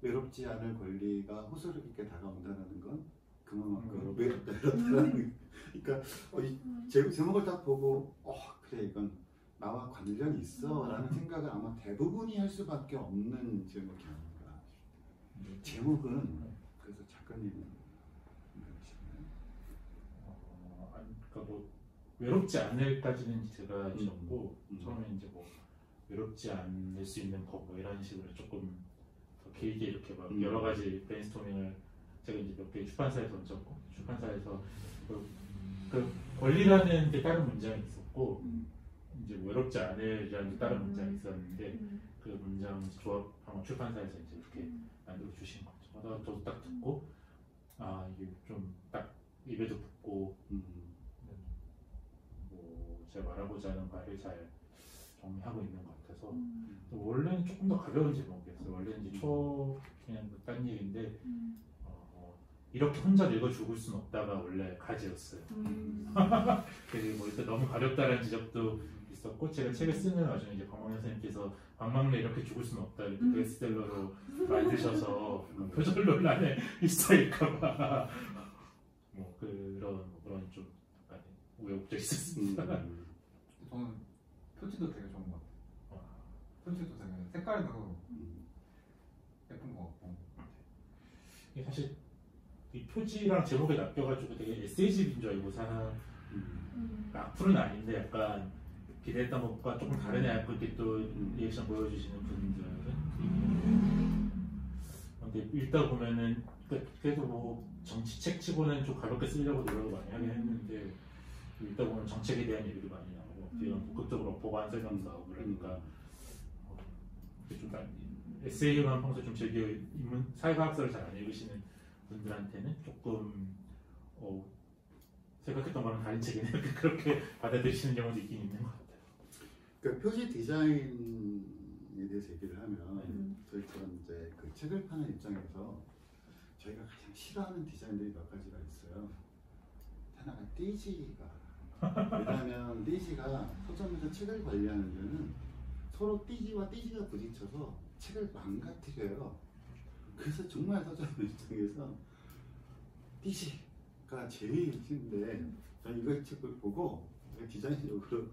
외롭지 않을 권리가 호소력 있게 다가온다는 건 그만큼 외롭다라는 그러니까 제목을 딱 보고 그래 이건 나와 관련이 있어라는 생각을 아마 대부분이 할 수밖에 없는 제목이 아닌가. 제목은 그래서 작가님은 그러니까 뭐 외롭지 않을까지는 제가 적고 처음에 이제 뭐 외롭지 않을 수 있는 법 뭐 이런 식으로 조금 더 길게 이렇게 막 여러 가지 브레인스토밍을 제가 이제 몇 개 출판사에 던졌고 출판사에서 그 권리라는 게 다른 문장이 있었고 이제 외롭지 않으라는 게 다른 문장이 있었는데 그 문장 조합한 출판사에서 이제 이렇게 만들어 주신 거죠. 저도 딱 듣고 이게 좀 딱 입에도 붙고 뭐 제가 말하고자 하는 말을 잘 정리하고 있는 것 같아서 원래는 조금 더 가벼운 제목이었어요. 원래는 이제 그냥 딴 얘기인데 이렇게 혼자 늙어 죽을 순 없다가 원래 가지였어요. 그래서 뭐 일단 너무 가볍다라는 지적도 있었고 제가 책을 쓰는 와중에 이제 박망래 선생님께서 박망래 이렇게 죽을 수는 없다 이렇게 베스트셀러로 만드셔서 표절 논란에 휩싸일까봐 뭐 그런 좀 약간 우여곡절 있었습니다. 저는 표지도 되게 좋은 것 같아요. 표지도 되게 색깔도 예쁜 것 같고. 이게 사실 이 표지랑 제목에 낚여가지고 되게 에세이집인 줄 알고 악플은 아닌데 약간 기대했던 것과 조금 다른 애 알고 이렇게 또 리액션 보여주시는 분들은 근데 읽다 보면은 그래도 뭐 정치책 치고는 좀 가볍게 쓰려고 노력을 많이 하긴 했는데 읽다 보면 정책에 대한 얘기도 많이 나오고 이런 적극적으로 보관 설명도 하고 그러니까 좀 에세이만 평소에 좀 즐겨 사회과학서를 잘 안 읽으시는 분들한테는 조금 생각했던 거랑 다른 책이네 그렇게 받아들이시는 경우도 있긴 있는 것 같아요. 그러니까 표지 디자인에 대해서 얘기를 하면 저희처럼 이제 그 책을 파는 입장에서 저희가 가장 싫어하는 디자인들이 몇 가지가 있어요. 하나가 띠지가 왜냐하면 띠지가 서점에서 책을 관리하는 데는 서로 띠지와 띠지가 부딪혀서 책을 망가뜨려요. 그래서 정말 서점 입장에서 띠지가 제일 싫은데 저는 이거 책을 보고 디자인적으로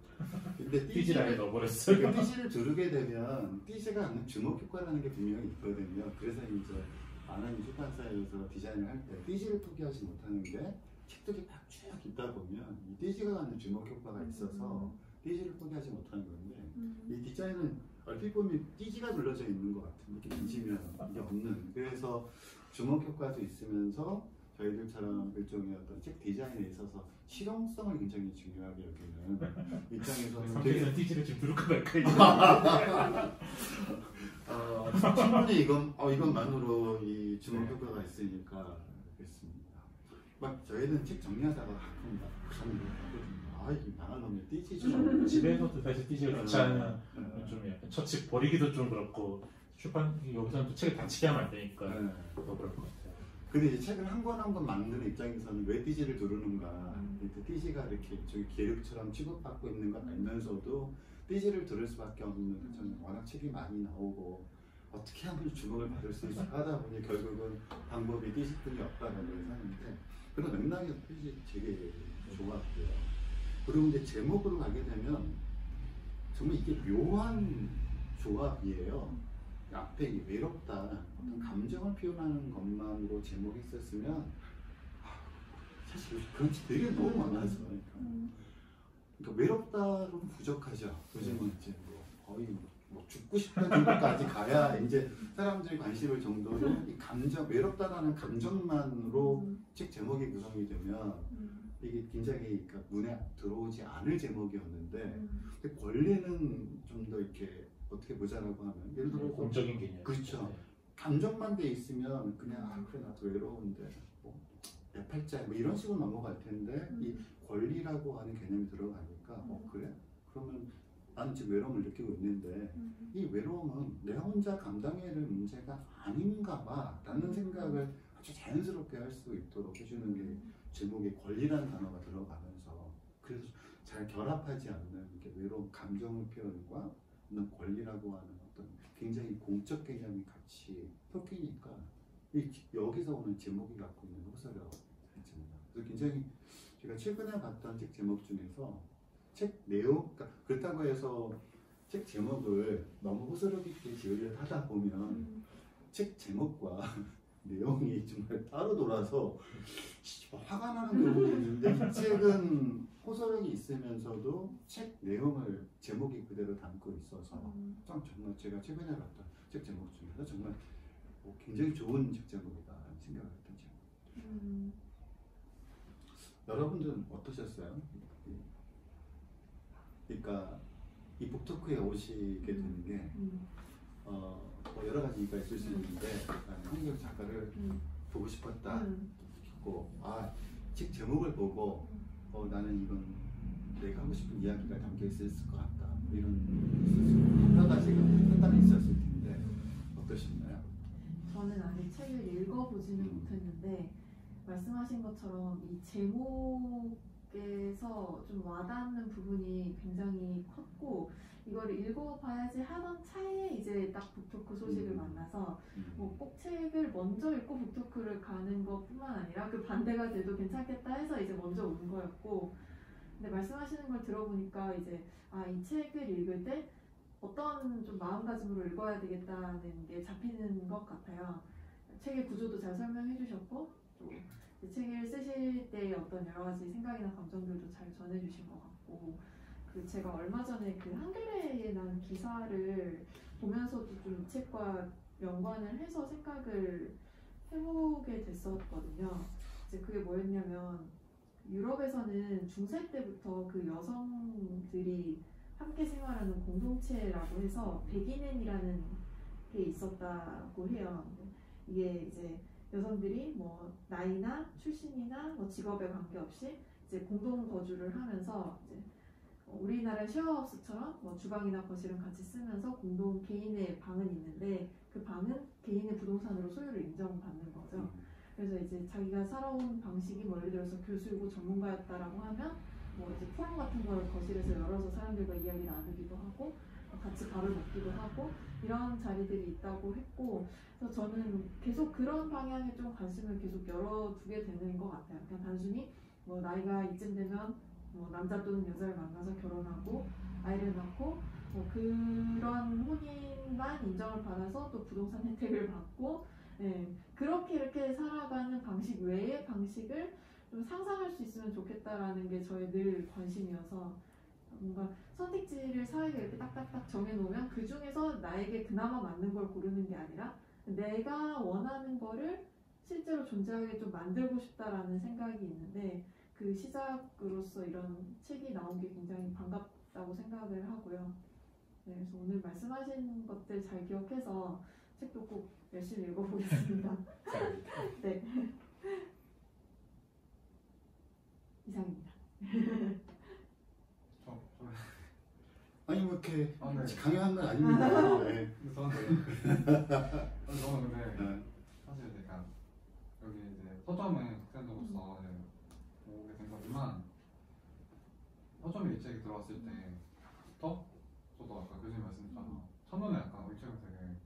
근데 띠지를 넣어버렸어요. 그러니까 띠지를 두르게 되면 띠지가 하는 주목 효과라는 게 분명히 있거든요. 그래서 이제 많은 출판사에서 디자인을 할 때 띠지를 포기하지 못하는 게 책들이 막 쭉 있다 보면 이 띠지가 갖는 주목 효과가 있어서 띠지를 포기하지 못하는 건데 이 디자인은 얼핏 보면 띠지가 둘러져 있는 것 같은 이렇게 뒤지면 이게 없는. 그래서 주목 효과도 있으면서 저희들처럼 일종의 어떤 책 디자인에 있어서 실용성을 굉장히 중요하게 여기는 입장에서는 성격에서 띠지를 지금 두를까 말까 충분히 이것만으로 이 주목 효과가 있으니까 그렇습니다. 막 저희는 책 정리하다가 가끔 이게 망할 놈의 띠지죠. 집에서도 사실 띠지가 귀찮은 좀 약간 처치 버리기도 좀 그렇고 출판 여기서는 또 책을 닫히게 하면 안 되니까 더 그럴 것 같아요. 근데 이제 책을 한 권 한 권 만드는 입장에서는 왜 띠지를 두르는가? 띠지가 이렇게 저기 계륵처럼 취급받고 있는 걸 알면서도 띠지를 두를 수밖에 없는 저는 워낙 책이 많이 나오고 어떻게 하면 주목을 받을 수 있을까 하다 보니 결국은 방법이 띠지뿐이 없다라고 하는데 그런 맥락에서 띠지 되게 좋았고요. 그리고 이제 제목으로 가게 되면 정말 이게 묘한 조합이에요. 앞에 이 외롭다 어떤 감정을 표현하는 것만으로 제목이 있었으면 사실 그런 책들이 너무 많아서 그러니까 외롭다로는 부족하죠. 요즘은 이제 거의 죽고 싶다는 정도까지 가야 이제 사람들이 관심을 정도로 이 감정 외롭다라는 감정만으로 책 제목이 구성이 되면 이게 굉장히 그러니까 눈에 들어오지 않을 제목이었는데 권리는 좀 더 이렇게 어떻게 보자라고 하면 예를 들어 공적인 개념. 그렇죠. 감정만 돼 있으면 그냥 그래 나도 외로운데 내 팔자 뭐 이런 식으로 넘어갈 텐데 이 권리라고 하는 개념이 들어가니까 그래? 그러면 나는 지금 외로움을 느끼고 있는데 이 외로움은 내가 혼자 감당해야 될 문제가 아닌가 봐 라는 생각을 아주 자연스럽게 할 수 있도록 해주는 게 제목에 권리라는 단어가 들어가면서 그래서 잘 결합하지 않는 이렇게 외로운 감정의 표현과 권리라고 하는 어떤 굉장히 공적 개념이 같이 섞이니까 여기서 오는 제목이 갖고 있는 호소력입니다. 그래서 굉장히 제가 최근에 봤던 책 제목 중에서 책 내용 그렇다고 해서 책 제목을 너무 호소력 있게 지으려 하다 보면 책 제목과 내용이 정말 따로 놀아서 화가 나는 경우도 있는데 이 책은 호소력이 있으면서도 책 내용을 제목이 그대로 담고 있어서 정말 제가 최근에 봤던 책 제목 중에서 정말 굉장히 좋은 책 제목이다 라는 생각을 했던 제목. 여러분들은 어떠셨어요? 그러니까 이 북토크에 오시게 되는 게 뭐 여러 가지 이유가 있을 수 있는데 한국 작가를 보고 싶었다 싶고 책 제목을 보고 나는 이건 내가 하고 싶은 이야기가 담겨 있을 것 같다 이런 여러 가지가 판단이 있었을 텐데 어떠셨나요? 저는 아직 책을 읽어보지는 못했는데 말씀하신 것처럼 이 제목에서 좀 와닿는 부분이 굉장히 컸고 이거를 읽어봐야지 하던 차에 이제 딱 북토크 소식을 만나서 뭐 꼭 책을 먼저 읽고 북토크를 가는 것뿐만 아니라 그 반대가 돼도 괜찮겠다 해서 이제 먼저 온 거였고 근데 말씀하시는 걸 들어보니까 이제 이 책을 읽을 때 어떤 좀 마음가짐으로 읽어야 되겠다는 게 잡히는 것 같아요. 책의 구조도 잘 설명해 주셨고 또 책을 쓰실 때 어떤 여러 가지 생각이나 감정들도 잘 전해 주신 것 같고 제가 얼마 전에 그 한겨레에 난 기사를 보면서도 좀 이 책과 연관을 해서 생각을 해보게 됐었거든요. 이제 그게 뭐였냐면 유럽에서는 중세 때부터 그 여성들이 함께 생활하는 공동체라고 해서 백인앤이라는 게 있었다고 해요. 이게 이제 여성들이 뭐 나이나 출신이나 뭐 직업에 관계없이 이제 공동 거주를 하면서 이제 우리나라 쉐어하우스처럼 뭐 주방이나 거실은 같이 쓰면서 공동 개인의 방은 있는데 그 방은 개인의 부동산으로 소유를 인정받는 거죠. 그래서 이제 자기가 살아온 방식이 뭐 예를 들어서 교수이고 전문가였다라고 하면 뭐 이제 포럼 같은 걸 거실에서 열어서 사람들과 이야기 나누기도 하고 같이 밥을 먹기도 하고 이런 자리들이 있다고 했고 그래서 저는 계속 그런 방향에 좀 관심을 계속 열어두게 되는 것 같아요. 그냥 단순히 뭐 나이가 이쯤 되면 뭐 남자 또는 여자를 만나서 결혼하고 아이를 낳고 뭐 그런 혼인만 인정을 받아서 또 부동산 혜택을 받고 그렇게 이렇게 살아가는 방식 외의 방식을 좀 상상할 수 있으면 좋겠다라는 게 저의 늘 관심이어서 뭔가 선택지를 사회가 이렇게 딱딱딱 정해놓으면 그 중에서 나에게 그나마 맞는 걸 고르는 게 아니라 내가 원하는 거를 실제로 존재하게 좀 만들고 싶다라는 생각이 있는데 그 시작으로서 이런 책이 나온 게 굉장히 반갑다고 생각을 하고요. 네, 그래서 오늘 말씀하신 것들 잘 기억해서 책도 꼭 열심히 읽어보겠습니다. 네. 이상입니다. 아니 뭐 이렇게 아, 네. 강요한 건 아닙니다. 네. 근데 저는 근데 네. 사실 제가 여기 이제 서점에 학생으로서 이제 오게 된 거지만 서점에 이 책이 들어왔을 때부터 저도 아까 교수님 말씀처럼 첫눈에 약간 이 책은 되게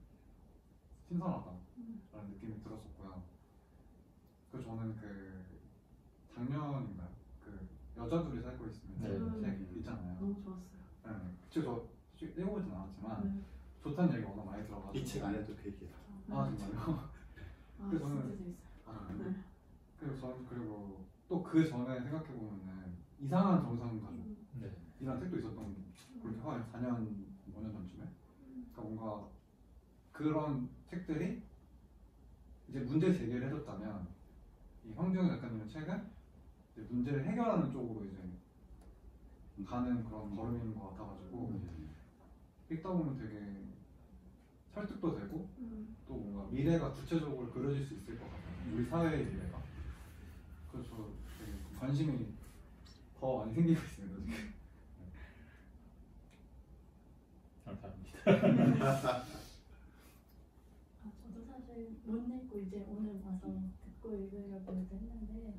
신선하다라는 느낌이 들었었고요. 그래서 저는 그 작년인가요? 그 여자 둘이 살고 있으면 책 있잖아요. 너무 좋았어요. 네. 지금 저 읽어보진 않았지만 좋다는 얘기가 워낙 많이 들어가지고 이 책 안에도 그 얘기야. 아 정말요? 아, 그래서 진짜 저는- 재밌어요. 아, 네. 그리고 저는 그리고 또 그 전에 생각해 보면은 이상한 정상 가족이라는 책도 있었던 그렇게 한 4년 5년 전쯤에. 그러니까 뭔가 그런 책들이 이제 문제 제기를 해줬다면 이 황지영 작가님의 책은 이제 문제를 해결하는 쪽으로 이제 가는 그런 걸음인 것 같아가지고 읽다 보면 되게 설득도 되고 또 뭔가 미래가 구체적으로 그려질 수 있을 것 같아요. 우리 사회의 미래가. 그래서 되게 관심이 더 많이 생기고 있습니다 지금. 감사합니다. 아, 저도 사실 못 읽고 이제 오늘 와서 듣고 읽으려고 했는데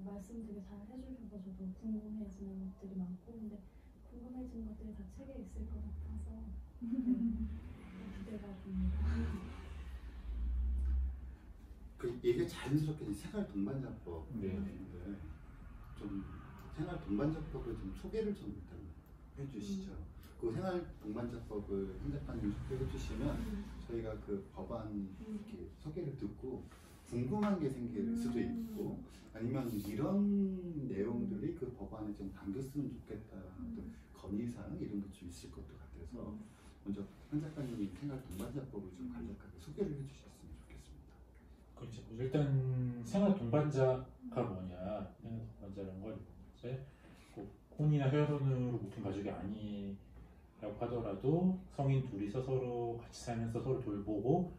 말씀 되게 잘 해주셔서 저도 궁금해지는 것들이 많고 근데 궁금해지는 것들이 다 책에 있을 것 같아서 기대가 됩니다. 그 얘기가 자연스럽게 생활 동반자법. 네. 좀 생활 동반자법을 좀 소개를 좀 일단 해주시죠. 그 생활 동반자법을 한 작가님 소개해 주시면 저희가 그 법안 이렇게 소개를 듣고 궁금한 게 생길 수도 있고 아니면 이런 내용들이 그 법안에 좀 담겼으면 좋겠다라는 건의사항 이런 것 좀 있을 것도 같아서 먼저 한 작가님이 생활 동반자법을 좀 간략하게 소개를 해주셨으면 좋겠습니다. 그렇죠. 일단 생활 동반자가 뭐냐? 생활 동반자라는 건 이제 꼭 혼이나 혈연으로 묶인 가족이 아니라고 하더라도 성인 둘이서 서로 같이 살면서 서로 돌보고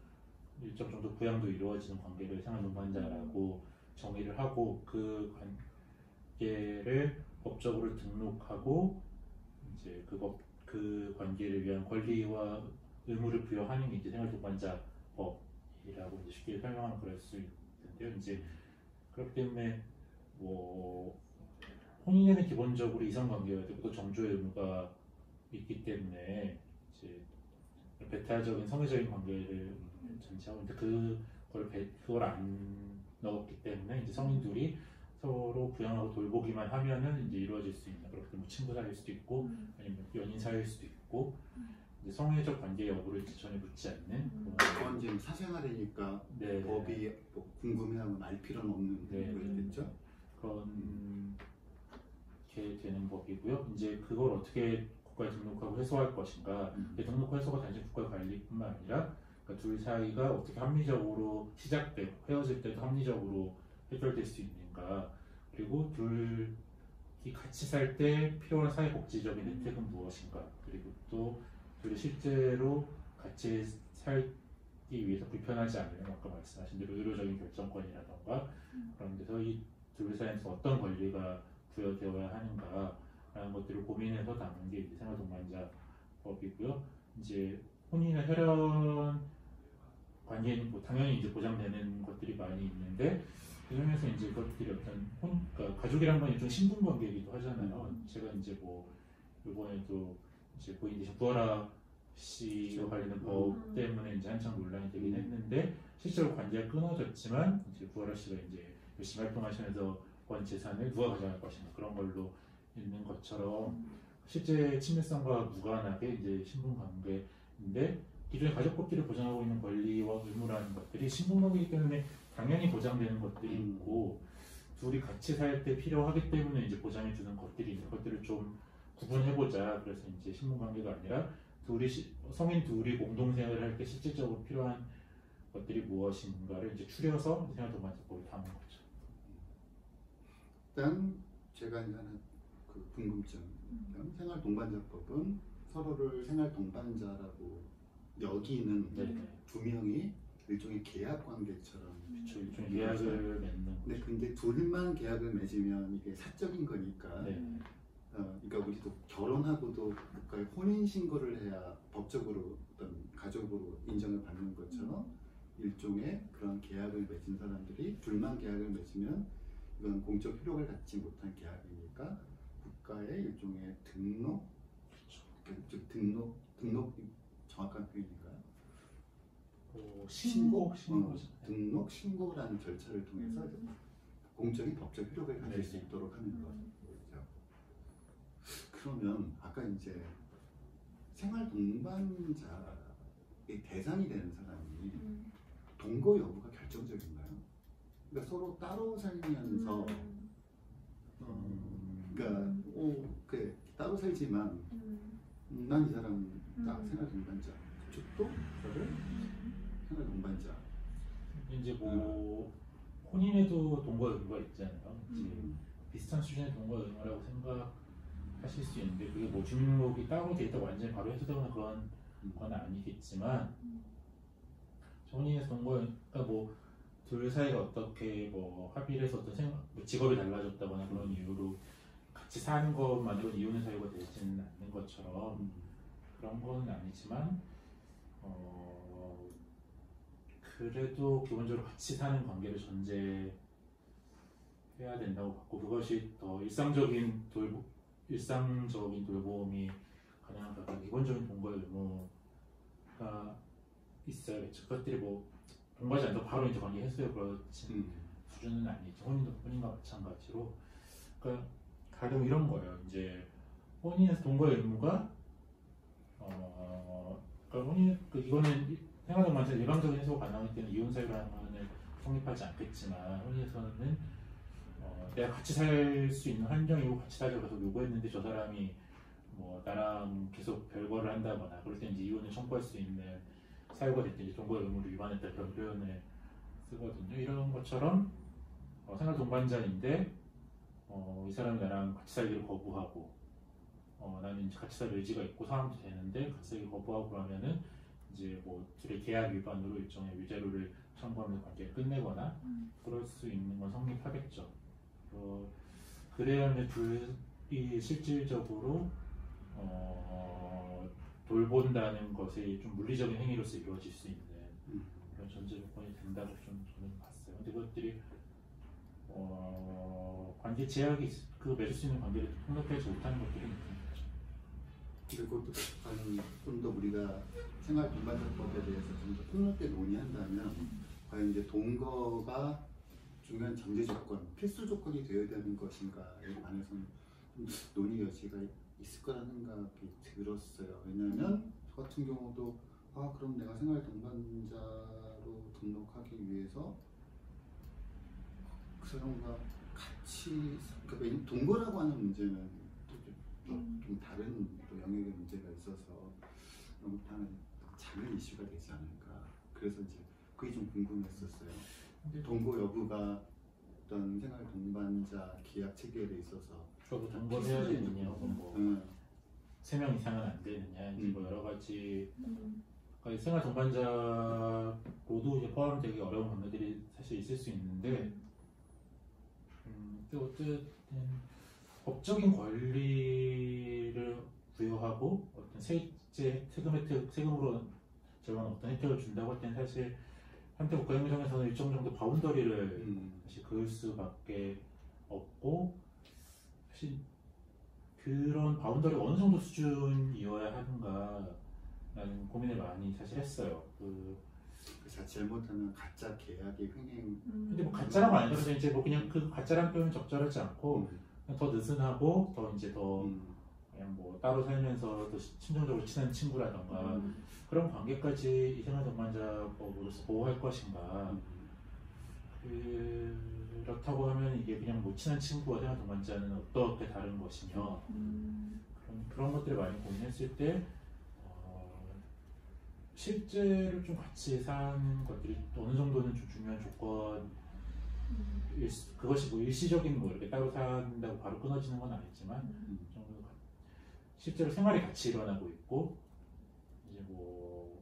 일정 정도 부양도 이루어지는 관계를 생활 동반자라고 정의를 하고 그 관계를 법적으로 등록하고 이제 그 관계를 위한 권리와 의무를 부여하는 게 이제 생활 동반자법. 이라고 이제 쉽게 설명하면 그럴 수 있는데요. 이제 그렇기 때문에 뭐 혼인에는 기본적으로 이성관계가 되고 또 정조의 의무가 있기 때문에 이제 배타적인 성애적인 관계를 전제하고 있는데 그걸 안 넣었기 때문에 이제 성인들이 서로 부양하고 돌보기만 하면은 이제 이루어질 수 있는 그렇게 뭐 친구 사이일 수도 있고 아니면 연인 사이일 수도 있고. 이제 성애적 관계 여부를 전혀 묻지 않는 그건 지금 사생활이니까 네. 법이 뭐 궁금해하면 알 필요는 없는 네. 거겠죠? 그렇게 되는 법이고요. 이제 그걸 어떻게 국가에 등록하고 해소할 것인가. 등록과 해소가 단지 국가 관리뿐만 아니라 그러니까 둘 사이가 어떻게 합리적으로 시작되고 헤어질 때도 합리적으로 해결될 수 있는가. 그리고 둘이 같이 살 때 필요한 사회복지적인 혜택은 무엇인가. 그리고 또 둘이 실제로 같이 살기 위해서 불편하지 않으면 아까 말씀하신 대로 의료적인 결정권이라던가 그런 데서 이 둘 사이에서 어떤 권리가 부여되어야 하는가라는 것들을 고민해서 담은 게 이제 생활동반자법이고요. 이제 혼인이나 혈연 관계는 뭐 당연히 이제 보장되는 것들이 많이 있는데 그 중에서 이제 그것들이 어떤 그러니까 가족이란 건 일종 신분 관계이기도 하잖아요. 제가 이제 뭐 이번에도 이제 고인 대신 구하라 씨와 관련된 법 때문에 이제 한창 논란이 되긴 했는데 실제로 관계가 끊어졌지만 이제 구하라 씨가 이제 열심히 활동하시면서 권 재산을 누가 가져갈 것인가 그런 걸로 있는 것처럼 실제 친밀성과 무관하게 이제 신분 관계인데 기존의 가족법들을 보장하고 있는 권리와 의무라는 것들이 신분 관계이기 때문에 당연히 보장되는 것들이 있고 둘이 같이 살 때 필요하기 때문에 이제 보장해 주는 것들이 있는 것들을 좀 구분해보자. 그래서 이제 신분 관계가 아니라 성인 둘이 공동생활을 할 때 실질적으로 필요한 것들이 무엇인가를 이제 추려서 생활 동반자법을 담은 거죠. 일단 제가 이제 하는 그 궁금증, 생활 동반자법은 서로를 생활 동반자라고 여기는 네네. 두 명이 일종의 계약 관계처럼. 그렇죠. 일종의 계약을 맺는 거죠. 근데 둘만 계약을 맺으면 이게 사적인 거니까. 네. 그러니까 우리도 결혼하고도 국가에 혼인 신고를 해야 법적으로 어떤 가족으로 인정을 받는 것처럼 일종의 그런 계약을 맺은 사람들이 둘만 계약을 맺으면 이건 공적 효력을 갖지 못한 계약이니까 국가의 일종의 등록, 즉 등록이 정확한 표현인가요? 신고죠. 등록 신고라는 절차를 통해서 공적인 법적 효력을 가질 수 있도록 하는 거죠. 그러면 아까 이제 생활 동반자의 대상이 되는 사람이 동거 여부가 결정적인가요? 그러니까 서로 따로 살면서 그러니까 그래 따로 살지만 난 이 사람 나 생활 동반자, 그쪽도 저를 생활 동반자. 이제 뭐 혼인에도 동거 의무가 있잖아요. 이제 비슷한 수준의 동거 의무라고 생각하실 수 있는데 그게 뭐 주민등록이 따로 돼 있다고 완전히 바로 해소되거나 그런 건 아니겠지만 혼인에서 동거 그러니까 뭐 둘 사이가 어떻게 뭐 합의를 해서 어떤 뭐 직업이 달라졌다거나 그런 이유로 같이 사는 것만으로 이혼의 사유가 되지는 않는 것처럼 그런 건 아니지만 그래도 기본적으로 같이 사는 관계를 전제해야 된다고 봤고 그것이 더 일상적인 돌봄이 가능한 가장 기본적인 동거 의무가 있어야겠죠. 그것들이 뭐 동거하지 않고 바로 이제 관계 해소에 그렇진 수준은 아니죠. 혼인과 마찬가지로. 그러니까 가령 이런 거예요. 이제 혼인에서 동거 의무가 그러니까 이거는 생활동반자 일방적인 해소가 가능하기 때문에 이혼 사유라는 거는 성립하지 않겠지만 혼인에서는 내가 같이 살 수 있는 환경이고 같이 살자고 계속 요구했는데 저 사람이 뭐 나랑 계속 별거를 한다거나 그럴 때 이제 이혼을 청구할 수 있는 사유가 됐든지 동거 의무를 위반했다 그런 표현을 쓰거든요. 이런 것처럼 생활 동반자인데 이 사람이 나랑 같이 살기를 거부하고 나는 이제 같이 살 의지가 있고 상황도 되는데 같이 살기 거부하고 그러면은 이제 뭐 둘의 계약 위반으로 일종의 위자료를 청구하면서 관계를 끝내거나 그럴 수 있는 건 성립하겠죠. 그래야 이제 둘이 실질적으로 돌본다는 것이 좀 물리적인 행위로서 이루어질 수 있는 그런 전제 조건이 된다고 좀 저는 봤어요. 근데 그것들이 관계 제약이 맺을 수 있는 관계를 폭력하지 못하는 것들이 있는 거죠. 그리고 좀 더 우리가 생활 동반자법에 대해서 좀 더 폭넓게 논의한다면 과연 이제 동거가 중요한 전제 조건, 필수 조건이 되어야 되는 것인가에 관해서는 좀 논의 여지가 있을 거라는 생각이 들었어요. 왜냐하면 저 같은 경우도 그럼 내가 생활 동반자로 등록하기 위해서 그 사람과 같이 그러니까 동거라고 하는 문제는 좀 다른 또 영역의 문제가 있어서 너무 작은 이슈가 되지 않을까. 그래서 이제 그게 좀 궁금했었어요. 동거 여부가 어떤 생활 동반자 계약 체계에 있어서 저도 동거를 해야 되느냐 혹은 뭐 3명 이상은 안 되느냐 뭐 여러 가지 그러니까 생활 동반자로도 이제 포함되기 어려운 관계들이 사실 있을 수 있는데 또 어쨌든 법적인 권리를 부여하고 어떤 세금으로 제공한 어떤 혜택을 준다고 할 때는 사실 한때 국가행정에서는 일정 정도 바운더리를 사실 그을 수밖에 없고 사실 그런 바운더리가 어느 정도 수준이어야 하는가라는 고민을 많이 사실 했어요. 잘못하면 가짜 계약의 횡행. 근데 뭐 가짜라고 안 해서 이제 뭐 그냥 그 가짜란 표현 적절하지 않고 그냥 더 느슨하고 더 이제 더 그냥 뭐 따로 살면서 더 심정적으로 친한 친구라던가 그런 관계까지 이 생활 동반자법으로서 보호할 것인가. 그렇다고 하면 이게 그냥 뭐 친한 친구와 생활 동반자는 어떻게 다른 것이며 그런 그런 것들을 많이 고민했을 때 실제로 좀 같이 사는 것들이 어느 정도는 좀 중요한 조건. 그것이 뭐 일시적인 뭐 이렇게 따로 산다고 바로 끊어지는 건 아니지만 좀 실제로 생활이 같이 일어나고 있고 이제 뭐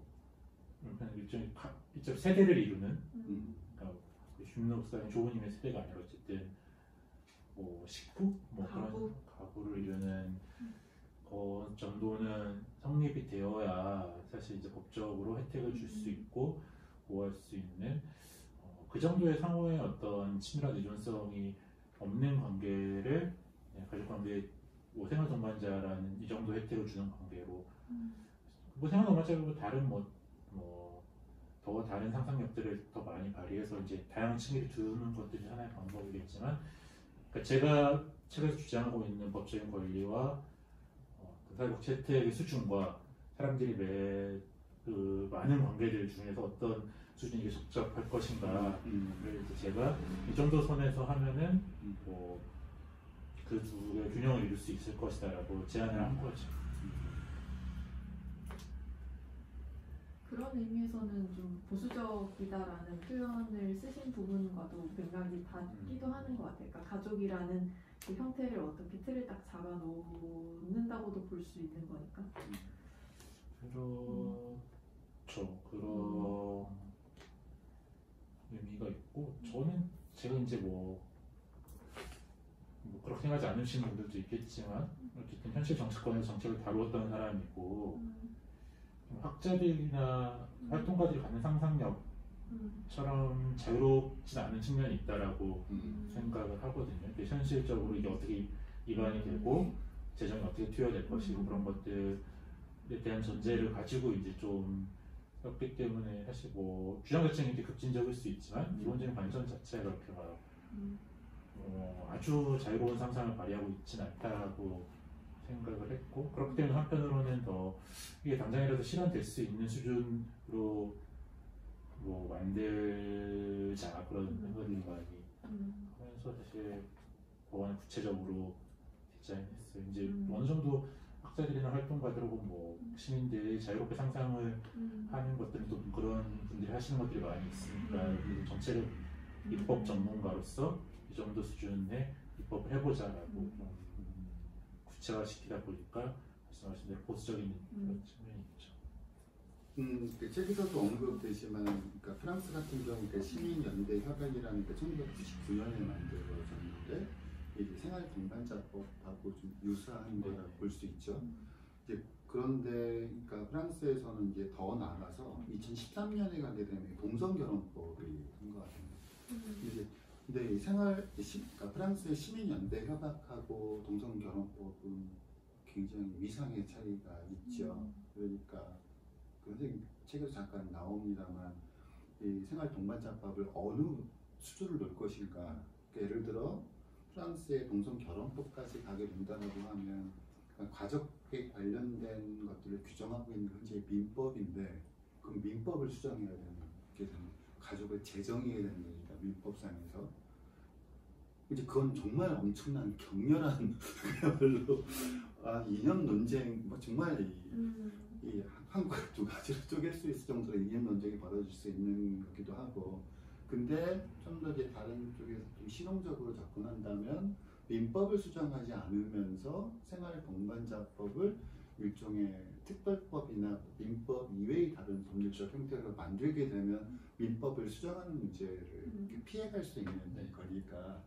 일종의 세대를 이루는 그러니까 흉노국사의 조부님의 세대가 아니라 어쨌든 뭐 식구 뭐 그런 가구를 이루는 그 정도는 성립이 되어야 사실 이제 법적으로 혜택을 줄 수 있고 보호할 수 있는 그 정도의 상호의 어떤 친밀한 의존성이 없는 관계를 가족관계 뭐 생활동반자라는 이 정도 혜택을 주는 관계로 뭐 생활동반자고 다른 더 다른 상상력들을 더 많이 발휘해서 이제 다양한 층위를 두는 것들이 하나의 방법이겠지만 그러니까 제가 책에서 주장하고 있는 법적인 권리와 사회복지 혜택의 수준과 사람들이 그 많은 관계들 중에서 어떤 수준이 이게 적합할 것인가. 그래서 제가 이 정도 선에서 하면은 뭐 그 둘의 균형을 이룰 수 있을 것이다라고 제안을 한 거죠. 그런 의미에서는 좀 보수적이다라는 표현을 쓰신 부분과도 맥락이 닿기도 하는 것 같아요. 그러니까 가족이라는 그 형태를 어떻게 틀을 딱 잡아놓는다고도 볼 수 있는 거니까. 그렇죠. 그런 의미가 있고 제가 이제 뭐 그렇게 생각하지 않으시는 분들도 있겠지만 어쨌든 현실 정치권에서 정책을 다루었던 사람이고 학자들이나 활동가들이 갖는 상상력처럼 자유롭지 않은 측면이 있다라고 생각을 하거든요. 현실적으로 이게 어떻게 입안이 되고 재정이 어떻게 투여될 것이고 그런 것들에 대한 전제를 가지고 이제 좀 그렇기 때문에 사실 뭐 주장 자체는 이렇게 급진적일 수 있지만 기본적인 관점 자체가 그렇게 막 아주 자유로운 상상을 발휘하고 있지는 않다고 생각을 했고 그렇기 때문에 한편으로는 더 이게 당장이라도 실현될 수 있는 수준으로 뭐 만들자 그런 생각을 많이 하면서 사실 법안을 구체적으로 디자인했어요. 이제 어느 정도 학자들이나 활동가들하고 뭐 시민들이 자유롭게 상상을 하는 것들은 또 그런 분들이 하시는 것들이 많이 있으니까 정책을 입법 전문가로서 이 정도 수준의 입법을 해보자라고 좀 구체화시키다 보니까 말씀하신 대로 보수적인 그런 측면이 있죠. 그 책에서도 언급되지만 그러니까 프랑스 같은 경우 시민연대 협약이라는 게 1999년에 만들어졌는데 이게 생활동반자법하고 좀 유사한 거라고 볼 수 있죠. 이제 그런데 그러니까 프랑스에서는 이제 더 나아가서 2013년에 가게 되면 동성결혼법이 한 것 같아요. 근데 그러니까 프랑스의 시민연대 협약하고 동성결혼법은 굉장히 위상의 차이가 있죠. 그러니까 선생님 책에도 잠깐 나옵니다만 이 생활동반자법을 어느 수준을 놓을 것인가. 그러니까 예를 들어 프랑스의 동성결혼법까지 가게 된다고 하면 그러니까 가족에 관련된 것들을 규정하고 있는 현재 민법인데 그럼 민법을 수정해야 되는 가족을 제정해야 되는 거니까 민법상에서 이제 그건 정말 엄청난 격렬한 그야말로 이념 논쟁 뭐 정말 이 한국을 두 가지로 쪼갤 수 있을 정도로 이념 논쟁이 벌어질 수 있는 거기도 하고 근데 좀 더 이제 다른 쪽에서 좀 실용적으로 접근한다면 민법을 수정하지 않으면서 생활동반자법을 일종의 특별법이나 민법 이외의 다른 법률적 형태로 만들게 되면 민법을 수정하는 문제를 피해갈 수 있는 거니까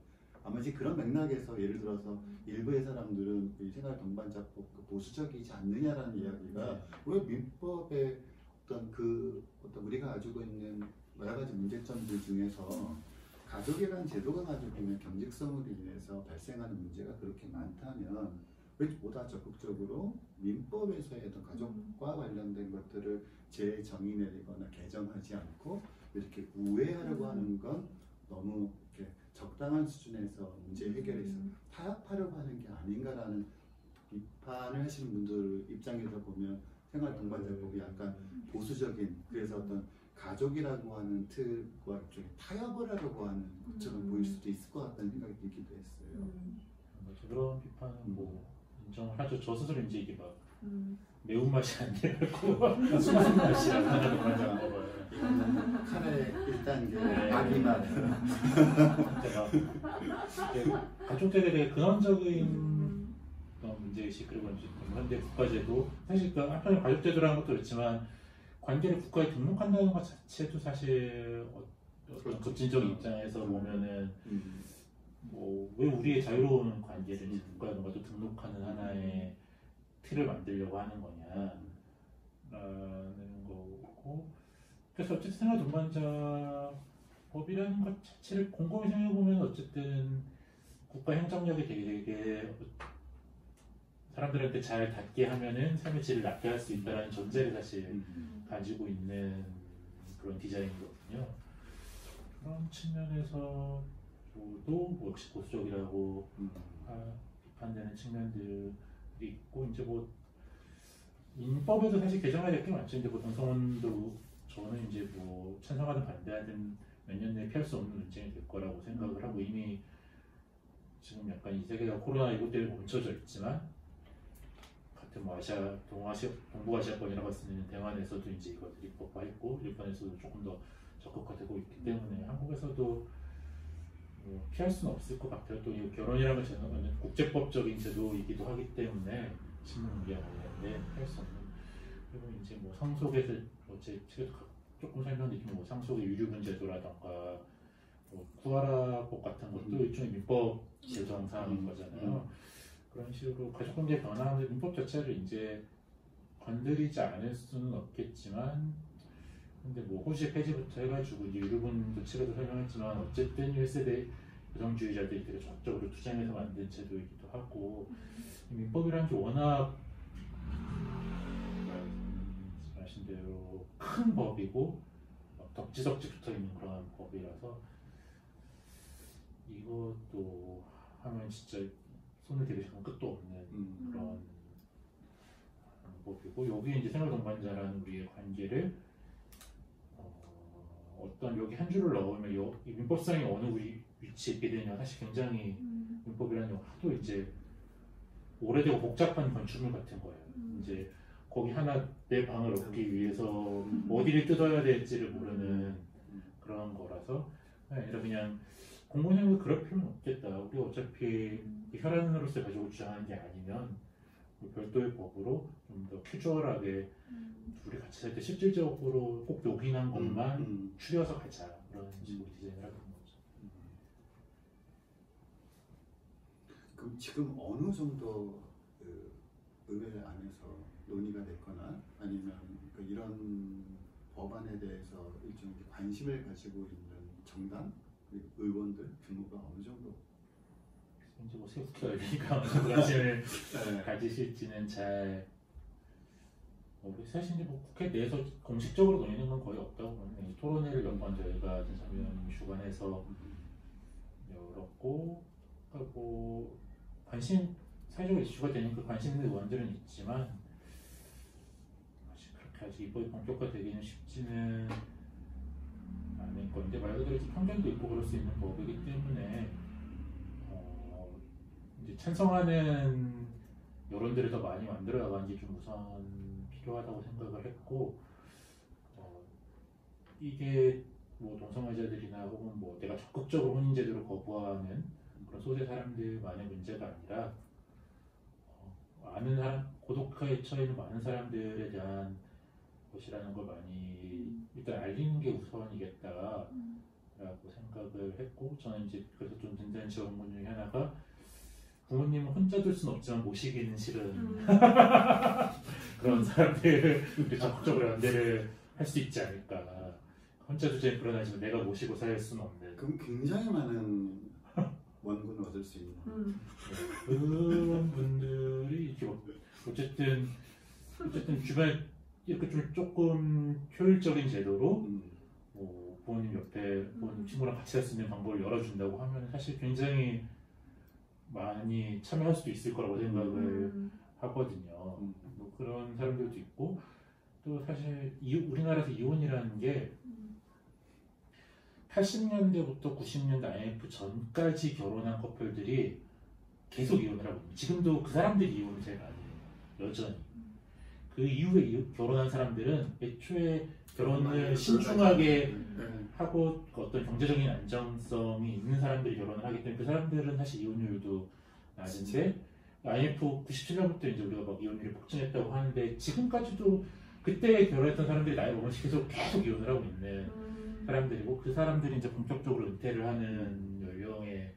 아마 이제 그런 맥락에서 예를 들어서 일부의 사람들은 이 생활동반자법 보수적이지 않느냐라는 이야기가 왜 민법의 어떤 우리가 가지고 있는 여러 가지 문제점들 중에서 가족이라는 제도가 가지고 있는 경직성으로 인해서 발생하는 문제가 그렇게 많다면 왜 보다 적극적으로 민법에서의 어떤 가족과 관련된 것들을 재정의 내리거나 개정하지 않고 이렇게 우회하려고 하는 건 너무 이렇게 적당한 수준에서 문제 해결해서 타협하려고 하는 게 아닌가라는 비판을 하시는 분들 입장에서 보면 생활동반자법이 약간 보수적인 그래서 어떤 가족이라고 하는 틀과 일종의 타협을 하려고 하는 것처럼 보일 수도 있을 것 같다는 생각이 들기도 했어요. 그런 비판은 뭐 인정을 하죠. 저 스스로 이제 이게 막 음. 매운맛이 안 되고 순한 맛이 안 나는 그런 거. 카레 1단계 네. 아기맛. 제가 가족들에 대해 근원적인 어떤 문제의식 그리고 이제 현대 국가제도 사실 그 한편에 가족제도라는 것도 그렇지만 관계를 국가에 등록한다는 것 자체도 사실 어떤 급진적 입장에서 보면은 뭐 왜 우리의 자유로운 관계를 이제 국가에 뭔가 또 등록하는 하나의 틀을 만들려고 하는 거냐라는 거고 그래서 어쨌든 생활 동반자법이라는 것 자체를 곰곰이 생각해 보면 어쨌든 국가 행정력이 되게 사람들한테 잘 닿게 하면은 삶의 질을 낮게 할 수 있다는 전제를 사실 가지고 있는 그런 디자인이거든요. 그런 측면에서 저도 뭐 역시 보수적이라고 비판되는 측면들이 있고 이제 뭐 인법에도 사실 개정해야 될 게 많죠. 이제 뭐 동성혼도 저는 이제 뭐 찬성하든 반대하든 몇 년 내에 피할 수 없는 논쟁이 될 거라고 생각을 하고 이미 지금 약간 이 세계가 코로나19 때문에 멈춰져 있지만 같은 뭐 동북아시아권이라고 할 수 있는 대만에서도 이제 이것들이 입법화했고 일본에서도 조금 더 적극화되고 있기 때문에 한국에서도 뭐 피할 수는 없을 것 같아요. 또 이 결혼이라는 것은 국제법적인 제도이기도 하기 때문에 신문문제와 관련된 피할 수 없는 그리고 이제 뭐 상속에서 어제 책에도 조금 설명드리면 뭐 상속의 유류분 제도라던가 뭐 쿠아라법 같은 것도 일종의 민법 제정 사항인 거잖아요. 그런 식으로 가족관계 변화하는 민법 자체를 이제 건드리지 않을 수는 없겠지만 근데 뭐 호시 폐지부터 해가지고 이제 유류분 조치라도 설명했지만 어쨌든 1세대 여성주의자들이 되게 적극적으로 투쟁해서 만든 제도이기도 하고 민법이라는 게 워낙 말씀하신 대로 큰 법이고 덕지덕지 붙어있는 그런 법이라서 이것도 하면 진짜 손을 대고 싶은 끝도 없는 그런 법이고 여기 이제 생활 동반자라는 우리의 관계를 어떤 여기 한 줄을 넣으면 이 민법상이 어느 위치에 있게 되냐 사실 굉장히 민법이라는 게 하도 이제 오래되고 복잡한 건축물 같은 거예요. 이제 거기 하나 내 방을 얻기 위해서 어디를 뜯어야 될지를 모르는 그런 거라서 아니라 그냥 공무원형도 그럴 필요는 없겠다. 우리 어차피 혈안으로서 가지고 주장하는 게 아니면 별도의 법으로 좀 더 캐주얼하게 둘이 같이 살 때 실질적으로 꼭 요긴한 것만 추려서 가자 그런 식으로 디자인을 하는 거죠. 그럼 지금 어느 정도 그 의회 안에서 논의가 됐거나 아니면 그 이런 법안에 대해서 일종의 관심을 가지고 있는 정당 그리고 의원들 규모가 어느 정도? 이제 뭐 새롭게 열리니까 어느 정도 관심을 가지실지는 잘 사실 이제 뭐 국회 내에서 공식적으로 논의는 건 거의 없다고 보면 토론회를 몇 번 저희가 전사위원 주관해서 열었고 뭐 관심 사회적으로 이슈가 되는 그 관심 있는 의원들은 있지만 그렇게 아직 이번에 본격화되기는 쉽지는 않을 건데 말 그대로 편견도 있고 그럴 수 있는 법이기 때문에 이제 찬성하는 여론들을 더 많이 만들어 나가는 게 좀 우선 필요하다고 생각을 했고 이게 뭐 동성애자들이나 혹은 뭐 내가 적극적으로 혼인제도를 거부하는 그런 소수 사람들만의 문제가 아니라 아는 사람, 고독에 처해 있는 많은 사람들에 대한 것이라는 걸 많이 일단 알리는 게 우선이겠다라고 생각을 했고 저는 이제 그래서 좀 든든한 지원문 중에 하나가 부모님은 혼자 둘 수는 없지만 모시기는 싫은 그런 사람들을 적극적으로 연대를 할 수 있지 않을까. 혼자 두자니 불안하지만 내가 모시고 살 수는 없는. 그럼 굉장히 많은 원군을 얻을 수 있는. 그런 분들이 이렇게 어쨌든 주변에 이렇게 좀 조금 효율적인 제도로 뭐 부모님 옆에 부모님 친구랑 같이 할 수 있는 방법을 열어준다고 하면 사실 굉장히 많이 참여할 수도 있을 거라고 생각을 하거든요. 뭐 그런 사람들도 있고 또 사실 우리나라에서 이혼이라는 게 80년대부터 90년대 IMF 전까지 결혼한 커플들이 계속 이혼을 하고 있는. 지금도 그 사람들이 이혼을 제일 많이 해요. 여전히. 그 이후에 결혼한 사람들은 애초에 결혼을 신중하게 하고 그 어떤 경제적인 안정성이 있는 사람들이 결혼을 하기 때문에 그 사람들은 사실 이혼율도 낮은데 IMF 97년부터 이제 우리가 막 이혼율이 폭증했다고 하는데 지금까지도 그때 결혼했던 사람들이 나이 먹으면서 계속 이혼을 하고 있는 사람들이고 그 사람들이 이제 본격적으로 은퇴를 하는 연령에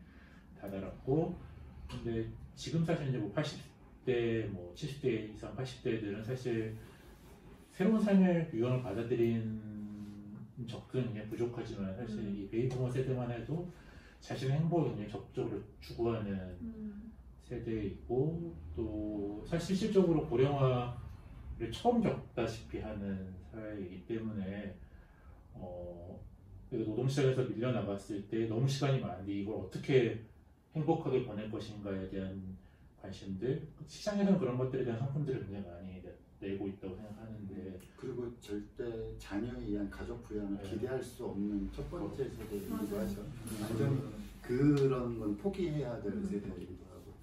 다다랐고 근데 지금 사실 이제 뭐 80대 뭐 70대 이상 80대들은 사실 새로운 삶의 유형을 받아들인 접근이 부족하지만 사실 이 베이비부머 세대만 해도 자신의 행복을 굉장히 적극적으로 추구하는 세대이고 또 사실 실질적으로 고령화를 처음 겪다시피 하는 사회이기 때문에 노동시장에서 밀려나갔을 때 너무 시간이 많은데 이걸 어떻게 행복하게 보낼 것인가에 대한 관심들 시장에서는 그런 것들에 대한 상품들을 굉장히 많이 내고 있다고 생각하는데 그리고 절대 자녀에 의한 가족 부양을 네. 기대할 수 없는 첫 번째 세대이기도 맞아요. 하죠. 완전히 그런 건 포기해야 될 세대이기도 하고.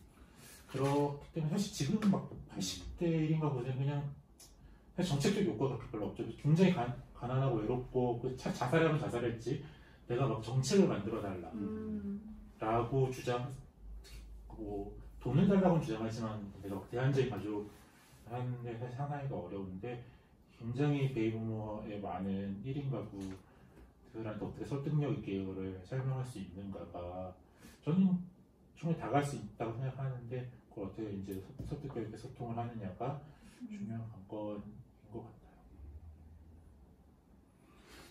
그렇기 때문에 사실 지금 막 80대 1인가 보면 그냥 사실 정책적 요구가 그렇게 별로 없죠. 굉장히 가난하고 외롭고 자살하면 자살했지 내가 막 정책을 만들어 달라 라고 주장하고 돈을 달라고 주장하지만 내가 대안적인 가족 하는데 사실 상상하기가 어려운데 굉장히 베이비부머의 많은 1인 가구들한테 어떻게 설득력 있게 이거를 설명할 수 있는가가 저는 충분히 다가갈 수 있다고 생각하는데 그걸 어떻게 이제 설득력 있게 소통을 하느냐가 중요한 관건인 것 같아요.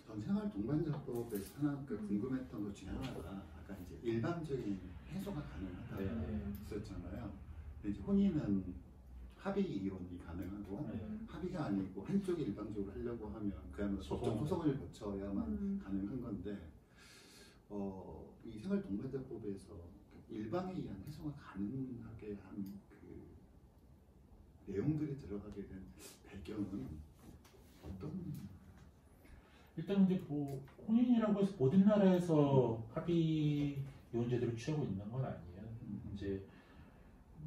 전 생활 동반자법에서 하나 궁금했던 것 중에 하나가 아까 이제 일방적인 해소가 가능하다고 했었잖아요. 근데 이제 혼인은 합의 이혼이 가능하고 합의가 아니고 한쪽이 일방적으로 하려고 하면 그야말로 소송을 거쳐야만 가능한 건데 이 생활 동반자법에서 일방에 의한 해소가 가능하게 한 그 내용들이 들어가게 된 배경은 어떤? 일단 근데 뭐 혼인이라고 해서 모든 나라에서 합의 이혼 제도를 취하고 있는 건 아니에요. 이제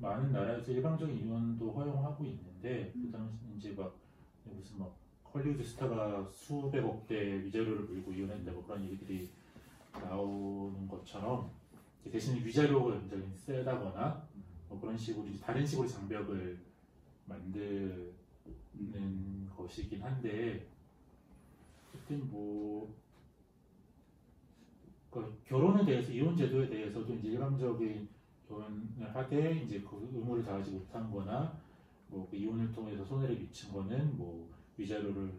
많은 나라에서 일방적인 이혼도 허용하고 있는데 그 당시 이제 막 무슨 막 헐리우드 스타가 수백억 대 위자료를 물고 이혼했다고 그런 얘기들이 나오는 것처럼 대신 위자료가 굉장히 세다거나 뭐 그런 식으로 다른 식으로 장벽을 만드는 것이긴 한데 하여튼 뭐 결혼에 대해서 이혼 제도에 대해서도 이제 일방적인 결혼을 하되 이제 그 의무를 다하지 못한거나 뭐 그 이혼을 통해서 손해를 미친 거는 뭐 위자료를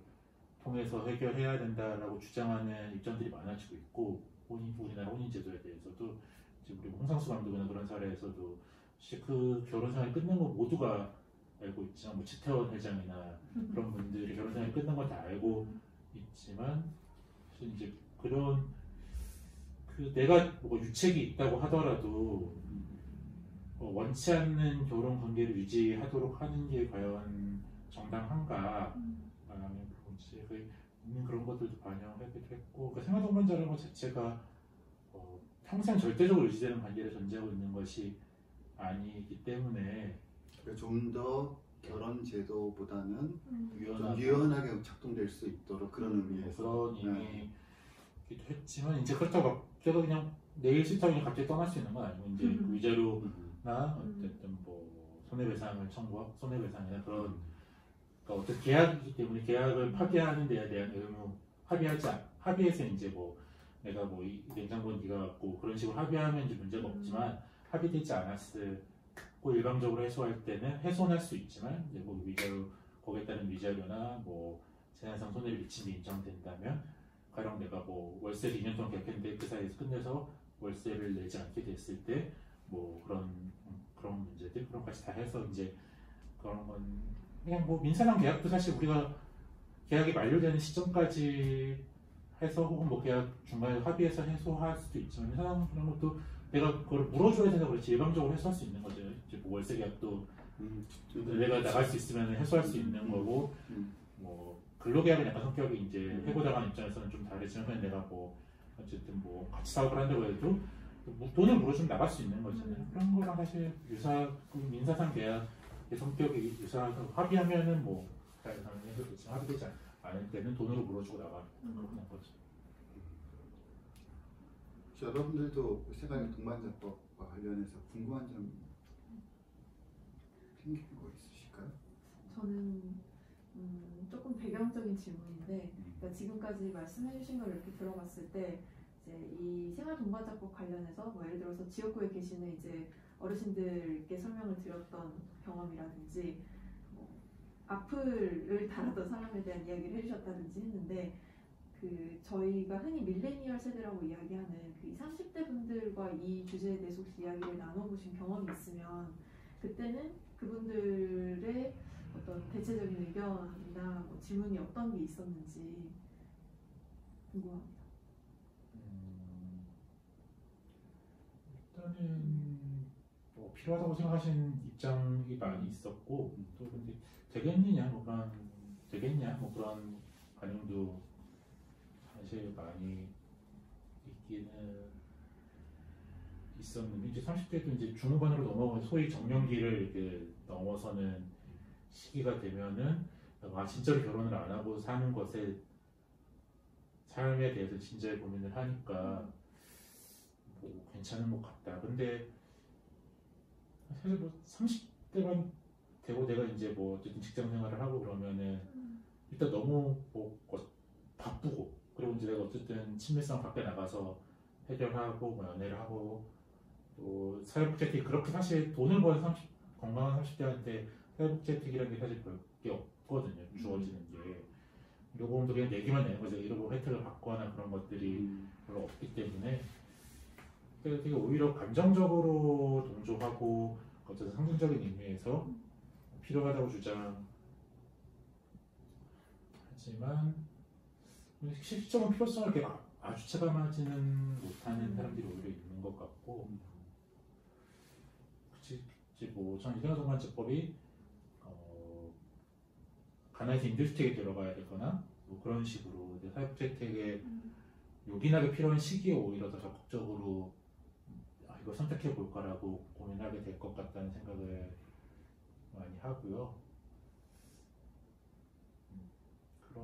통해서 해결해야 된다라고 주장하는 입장들이 많아지고 있고 우리나라 혼인 제도에 대해서도 지금 우리 홍상수 감독이나 그런 사례에서도 그 결혼 생활 끝낸 거 모두가 알고 있지만 뭐 지태원 회장이나 그런 분들이 결혼 생활 끝낸 건 다 알고 있지만 이제 그런 내가 뭐 유책이 있다고 하더라도 원치 않는 결혼 관계를 유지하도록 하는 게 과연 정당한가? 라는 문제에 있는 그런 것들도 반영하기도 했고, 그러니까 생활동반자라는 것 자체가 평생 절대적으로 유지되는 관계를 전제하고 있는 것이 아니기 때문에 좀 더 결혼 제도보다는 유연하게, 유연하게 작동될 수 있도록 그런 의미에서 그런 의미이기도 했지만 이제 그렇다고 막 제가 그냥 내일 싫다고 그냥 갑자기 떠날 수 있는 건 아니고 이제 위자료나 어쨌든 뭐 손해배상을 손해배상이나 그런 그러니까 어떤 계약이기 때문에 계약을 파기하는 데에 대한 의무 합의해서 이제 뭐 내가 뭐 이 냉장고는 네가 갖고 그런 식으로 합의하면 이제 문제가 없지만 합의되지 않았을 일방적으로 해소할 때는 훼손할 수 있지만 이제 뭐 위자료 거기에 따른 위자료나 뭐 재산상 손해를 미친 게 인정된다면 가령 내가 뭐 월세를 2년 동안 계약했는데 그 사이에서 끝내서 월세를 내지 않게 됐을 때 뭐 그런 문제들 그런 것까지 다 해서 이제 그런 건 그냥 뭐 민사상 계약도 사실 우리가 계약이 만료되는 시점까지 해서 혹은 뭐 계약 중간에 합의해서 해소할 수도 있지만 민사상 그런 것도 내가 그걸 물어줘야 돼서 그렇지 일방적으로 해소할 수 있는 거죠. 이제 뭐 월세 계약도 내가 나갈 수 있으면 해소할 수 있는 거고 뭐 근로계약은 약간 성격이 이제 해고당하는 입장에서는 좀 다르지만 그냥 내가 뭐 어쨌든 뭐 같이 사업을 한다고 해도 돈을 물어주면 나갈 수 있는 거잖아요. 그런 거랑 사실 민사상 계약의 성격이 유사하고 합의하면은 뭐 사실상은 해도 되지만 합의되지 않을 때는 돈으로 물어주고 나가는 그런 거죠. 여러분들도 생활 동반자법과 관련해서 궁금한 점 생기는 거 있으실까요? 저는 조금 배경적인 질문인데, 그러니까 지금까지 말씀해주신 걸 이렇게 들어봤을 때 이제 이 생활동반자법 관련해서 뭐 예를 들어서 지역구에 계시는 이제 어르신들께 설명을 드렸던 경험이라든지 뭐 악플을 달았던 사람에 대한 이야기를 해주셨다든지 했는데, 그 저희가 흔히 밀레니얼 세대라고 이야기하는 그 30대 분들과 이 주제에 대해서 혹시 이야기를 나눠보신 경험이 있으면 그때는 그분들의 어떤 대체적인 의견이나 뭐 질문이 어떤 게 있었는지 궁금합니다. 일단은 뭐 필요하다고 생각하시는 입장이 많이 있었고, 또 근데 되겠냐 뭐 그런 반응도 사실 많이 있기는 있었는데, 이제 30대도 이제 중후반으로 넘어가면 소위 정년기를 이렇게 넘어서는 시기가 되면은 진짜로 결혼을 안 하고 사는 것에 삶에 대해서 진지하게 고민을 하니까 뭐 괜찮은 것 같다. 근데 사실 뭐 30대만 되고 내가 이제 뭐 어쨌든 직장 생활을 하고 그러면은 일단 너무 뭐 바쁘고, 그리고 이제 내가 어쨌든 친밀성 밖에 나가서 해결하고 뭐 연애를 하고 또 사회복지 혜택이 그렇게 사실 돈을 버는 건강한 30대한테 사회복지 혜택이라는 게 사실 별게 없거든요. 주어지는 게. 요금도 그냥 내기만 내는 거죠. 이러고 혜택을 받거나 그런 것들이 별로 없기 때문에 되게 오히려 감정적으로 동조하고 어쨌든 상징적인 의미에서 필요하다고 주장하지만 실질적인 필요성을 이렇게 아주 체감하지는 못하는 사람들이 오히려 있는 것 같고, 그치 뭐 저는 생활동반자법이 가나에서 인듀스텍에 들어가야 되거나 뭐 그런 식으로 사회복지 혜택에 요긴하게 필요한 시기에 오히려 더 적극적으로 이걸 선택해 볼까라고 고민하게 될 것 같다는 생각을 많이 하고요. 그런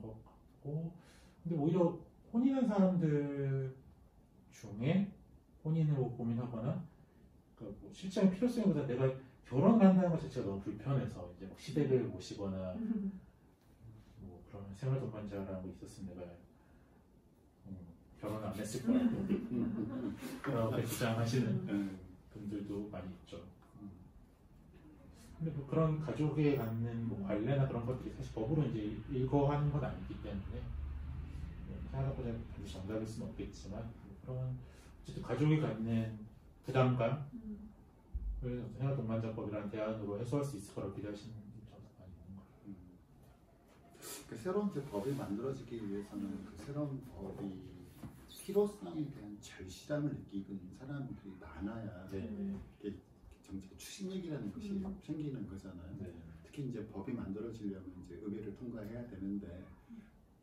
것 같고, 근데 오히려 혼인한 사람들 중에 혼인으로 고민하거나, 그러니까 뭐 실제로 필요성보다 내가 결혼을 한다는 것 자체가 너무 불편해서 이제 막 시댁을 모시거나 뭐 그런 생활 동반자라는 거 있었으면 내가 결혼을 안 했을 거라고 그렇게 주장하시는 분들도 많이 있죠. 근데 뭐 그런 가족에 갖는 뭐 관례나 그런 것들이 사실 법으로 이제 일거하는 건 아니기 때문에 생각보다 반드시 정답일 수는 없겠지만, 뭐 그런 어쨌든 가족이 갖는 부담감을 생활동반자법이라는 대안으로 해소할 수 있을 거라고 기대하시는 분들이 많이 있는 것 같아요. 그 새로운 법이 만들어지기 위해서는 그 새로운 법이 필요성에 대한 절실함을 느끼는 사람들이 많아야 이게 정책 추진력이라는 것이 생기는 거잖아요. 특히 이제 법이 만들어지려면 이제 의회를 통과해야 되는데,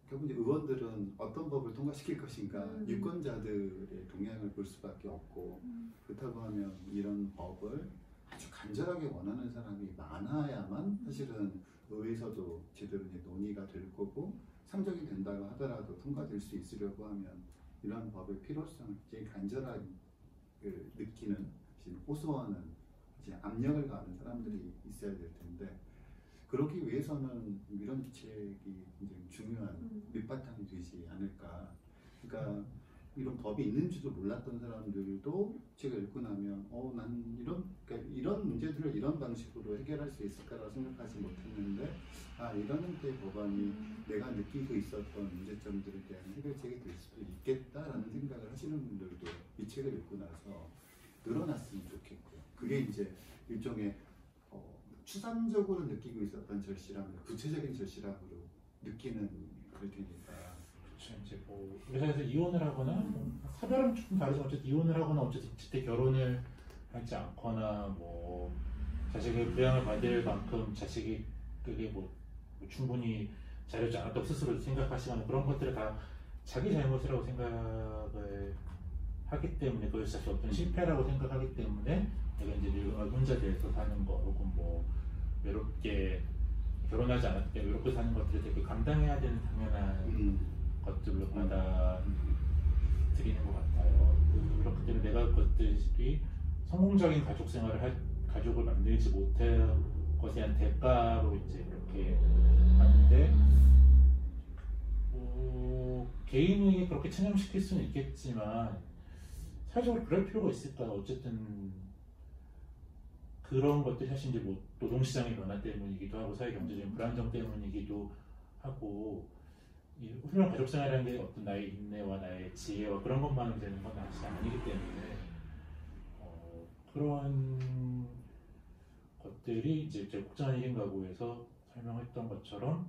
결국 이제 의원들은 어떤 법을 통과시킬 것인가 유권자들의 동향을 볼 수밖에 없고, 그렇다고 하면 이런 법을 아주 간절하게 원하는 사람이 많아야만 사실은 의회에서도 제대로 이제 논의가 될 거고, 상정이 된다고 하더라도 통과될 수 있으려고 하면 이런 법의 필요성을 굉장히 간절하게 느끼는, 호소하는 이제 압력을 가하는 사람들이 있어야 될 텐데, 그러기 위해서는 이런 대책이 굉장히 중요한 밑바탕이 되지 않을까. 그러니까 이런 법이 있는지도 몰랐던 사람들도 책을 읽고 나면 난 이런 문제들을 이런 방식으로 해결할 수 있을까라고 생각하지 못했는데, 이런 형태의 법안이 내가 느끼고 있었던 문제점들에 대한 해결책이 될 수도 있겠다라는 생각을 하시는 분들도 이 책을 읽고 나서 늘어났으면 좋겠고요. 그게 이제 일종의 추상적으로 느끼고 있었던 절실함을 구체적인 절실함으로 느끼는 그럴 테니까. 그렇죠. 이제 뭐 회사에서 이혼을 하거나 사별은 조금 다르지만 어쨌든 이혼을 하거나 어쨌든 재택 결혼을 하지 않거나 뭐 자식의 부양을 받을 만큼 자식이 그게 뭐 충분히 잘하지 않았다고 스스로 생각하시거나 그런 것들을 다 자기 잘못이라고 생각을 하기 때문에 그것이 사실 어떤 실패라고 생각하기 때문에 내가 이제 늙어 혼자 돼서 사는 거 혹은 뭐 외롭게 결혼하지 않았을 때 외롭게 사는 것들을 되게 감당해야 되는 당연한 것들로 받아들이는 것 같아요. 그렇기 때문에 내가 그것들이 성공적인 가족 생활을 가족을 만들지 못할 것에 대한 대가로 이제 그렇게 하는데 개인에게 그렇게 체념시킬 수는 있겠지만 사회적으로 그럴 필요가 있을까? 어쨌든 그런 것들이 사실 이제 뭐 노동시장의 변화 때문이기도 하고 사회 경제적인 불안정 때문이기도 하고 이 훌륭한 가족 생활이라는 게 어떤 나의 인내와 나의 지혜와 그런 것만으로 되는 건 사실 아니기 때문에 그런 것들이 이제 국정한 1인 가구에서 설명했던 것처럼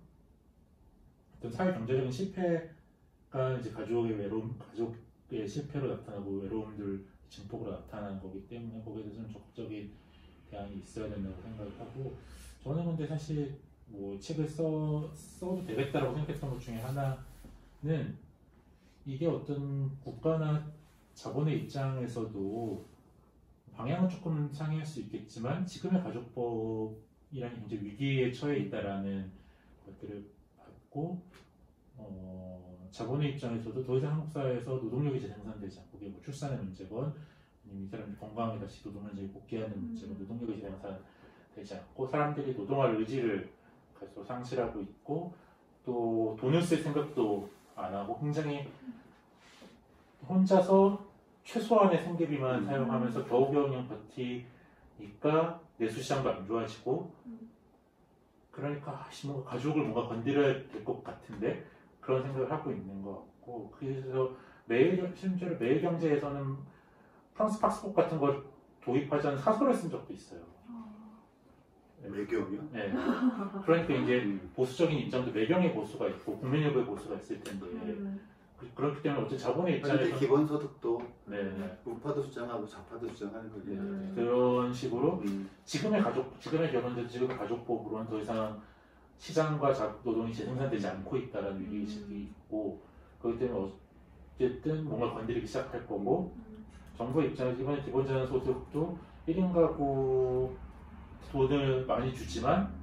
어떤 사회 경제적인 실패가 이제 가족의 외로움, 가족의 실패로 나타나고 외로움들 증폭으로 나타나는 거기 때문에 거기에 대해서는 적극적인 대안이 있어야 된다고 생각을 하고 저는 근데 사실 뭐 책을 써도 되겠다라고 생각했던 것 중에 하나는 이게 어떤 국가나 자본의 입장에서도 방향은 조금 상이할 수 있겠지만 지금의 가족법이라는 굉장히 위기에 처해 있다라는 것들을 받고 자본의 입장에서도 더 이상 한국 사회에서 노동력이 재생산되지 않고 그게 뭐 출산의 문제건 아니면 이 사람들이 건강에 다시 노동현장에 복귀하는 문제건 노동력이 재생산되지 않고 사람들이 노동할 의지를 갈수록 상실하고 있고 또 돈을 쓸 생각도 안 하고 굉장히 혼자서 최소한의 생계비만 사용하면서 겨우겨우 그냥 버티니까 내수시장도 안 좋아지고 그러니까 뭔가 가족을 뭔가 건드려야 될 것 같은데 그런 생각을 하고 있는 것 같고 그래서 실제로 매일경제에서는 프랑스 팍스북 같은 걸 도입하자는 사설을 쓴 적도 있어요. 매경이요? 네. 그러니까 이제 보수적인 입장도 매경의 보수가 있고 국민일보의 보수가 있을 텐데 그렇기 때문에 어쨌든 자본의 입장에서 기본소득도 네. 우파도 주장하고 좌파도 주장하는 거죠. 그런 식으로 지금의 결혼들 지금의 가족법으로는 더 이상 시장과 노동이 재생산되지 않고 있다는 위기의식이 있고 그렇기 때문에 어쨌든 뭔가 건드리기 시작할 거고 정부의 입장에서 이번에 기본자산 소득도 1인 가구 돈을 많이 주지만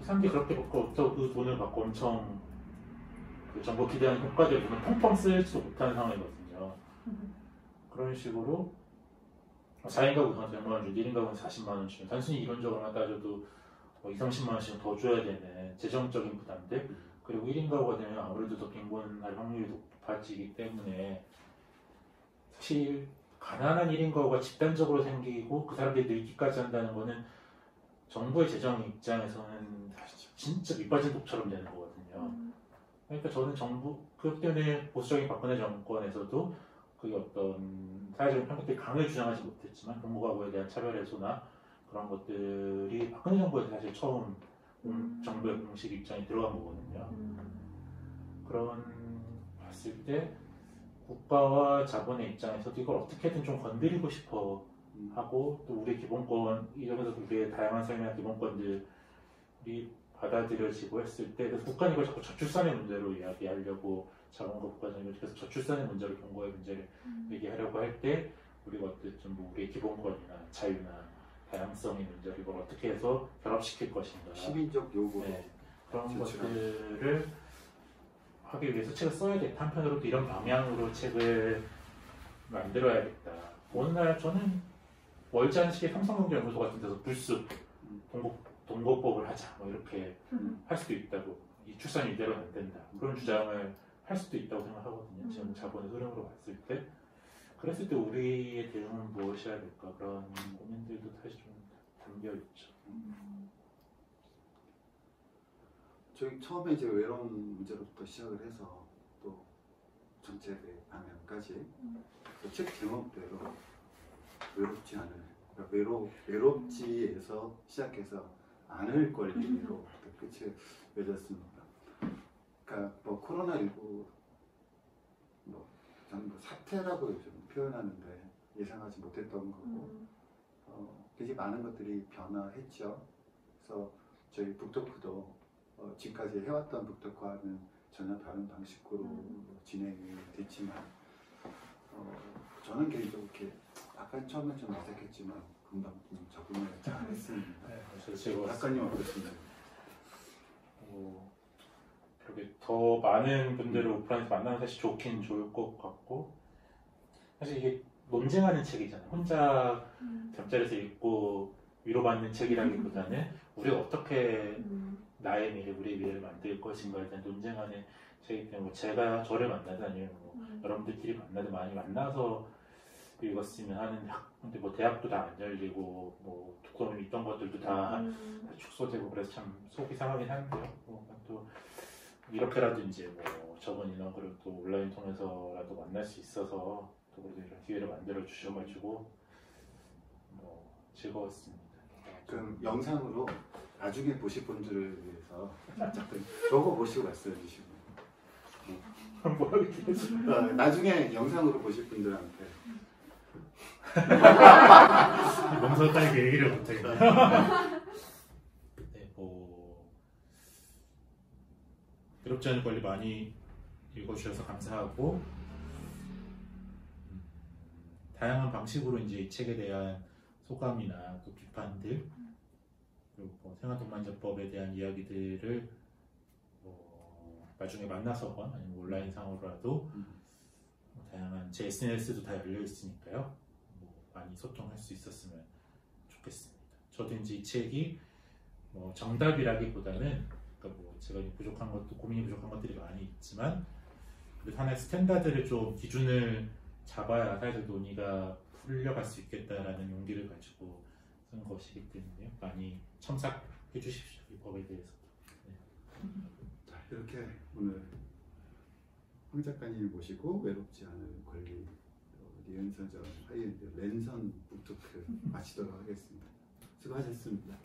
사람들이 그렇게 없어 그 돈을 받고 엄청 그 정부 기대하는 효과들을 보면 펑펑 쓰지도 못하는 상황이거든요. 그런 식으로 4인 가구 한 100만 원 주고 1인 가구는 40만 원 주면 단순히 이론적으로만 따져도 2, 30만 원씩은 더 줘야 되는 재정적인 부담들 그리고 1인 가구가 되면 아무래도 더 빈곤할 확률이 높아지기 때문에 사실 가난한 1인 가구가 집단적으로 생기고 그 사람들이 늙기까지 한다는 거는 정부의 재정 입장에서는 사실 진짜 밑빠진 독처럼 되는 거거든요. 그러니까 저는 그렇기 때문에 보수적인 박근혜 정권에서도 그게 어떤 사회적인 편견들이 강하게 주장하지 못했지만 동거가구에 대한 차별 해소나 그런 것들이 박근혜 정부에서 사실 처음 정부의 공식 입장이 들어간 거거든요. 그런 봤을 때 국가와 자본의 입장에서도 이걸 어떻게든 좀 건드리고 싶어 하고 또 우리의 기본권 이점에서 우리의 다양한 삶의 기본권들이 받아들여지고 했을 때 그래서 국가는 이걸 자꾸 저출산의 문제로 이야기하려고 자본과 국가적인 그래서 저출산의 문제로 동거의 문제를 얘기하려고 할 때 우리가 어쨌든 뭐 우리의 기본권이나 자유나 다양성의 문제를 이걸 어떻게 해서 결합시킬 것인가 시민적 요구로 그런 것들을 하기 위해서 책을 써야겠다. 한편으로도 이런 방향으로 책을 만들어야겠다. 어느 날 저는 멀지 않은 시기에 삼성경제연구소 같은 데서 불쑥 동거법을 하자 뭐 이렇게 할 수도 있다고 이 출산이 이대로는 안 된다 그런 주장을 할 수도 있다고 생각하거든요. 지금 자본의 흐름으로 봤을 때 그랬을 때 우리의 대응은 무엇이어야 될까 그런 고민들도 사실 좀 담겨 있죠. 저희 처음에 이제 외로운 문제로부터 시작을 해서 또 전체의 방향까지 책 제목대로 외롭지 않을 그러니까 외롭지에서 시작해서 않을 권리로 끝을 맺었습니다. 그러니까 뭐 코로나19 저는 뭐 사태라고 좀 표현하는데 예상하지 못했던 거고 굉장히 많은 것들이 변화했죠. 그래서 저희 북토크도 지금까지 해왔던 북토크와는 전혀 다른 방식으로 진행이 됐지만 저는 개인적으로 이렇게 약간 처음에 좀 어색했지만 금방 좀 적응을 잘했습니다. 네, 그래서 제가 작가님 어떠신가요? 그렇게 더 많은 분들을 오프라인에서 만나면 사실 좋긴 좋을 것 같고, 사실 이게 논쟁하는 책이잖아요. 혼자 잠자리에서 읽고 위로받는 책이라기보다는 우리가 어떻게 나의 미래, 우리의 미래를 만들 것인가에 대한 논쟁하는 책이기 때문에 뭐 제가 저를 만나든 아니면 뭐 여러분들끼리 만나든 많이 만나서 읽었으면 하는. 근데 뭐 대학도 다 안 열리고 뭐 두꺼움이 있던 것들도 다 축소되고 그래서 참 속이 상하긴 하는데요. 또 이렇게라도 이제 뭐 저번 인원그룹 또 온라인 통해서라도 만날 수 있어서 또 그래도 이런 기회를 만들어 주셔가지고 뭐 즐거웠습니다. 그럼 영상으로 나중에 보실 분들을 위해서 살짝 저거 보시고 말씀해 주시고 뭐라고 얘기하지? 나중에 영상으로 보실 분들한테 멍석까지 얘기를 못하겠네. 네, 뭐 외롭지 않을 권리 많이 읽어주셔서 감사하고, 다양한 방식으로 이제 이 책에 대한 소감이나 또 비판들, 그리고 뭐 생활동반자법에 대한 이야기들을 뭐 나중에 만나서건 아니면 온라인상으로라도 뭐 다양한 제 SNS도 다 열려 있으니까요. 뭐 많이 소통할 수 있었으면 좋겠습니다. 저도 이제 이 책이 뭐 정답이라기보다는, 그러니까 뭐 제가 부족한 것도 고민이 부족한 것들이 많이 있지만 그래도 하나의 스탠다드를 좀 기준을 잡아야 사회적 논의가 풀려갈 수 있겠다라는 용기를 가지고 쓴 것이기 때문에 많이 첨삭해 주십시오. 이 법에 대해서도. 네. 자, 이렇게 오늘 황 작가님을 모시고 외롭지 않을 권리 리은서전 하이엔드 랜선 북토크 마치도록 하겠습니다. 수고하셨습니다.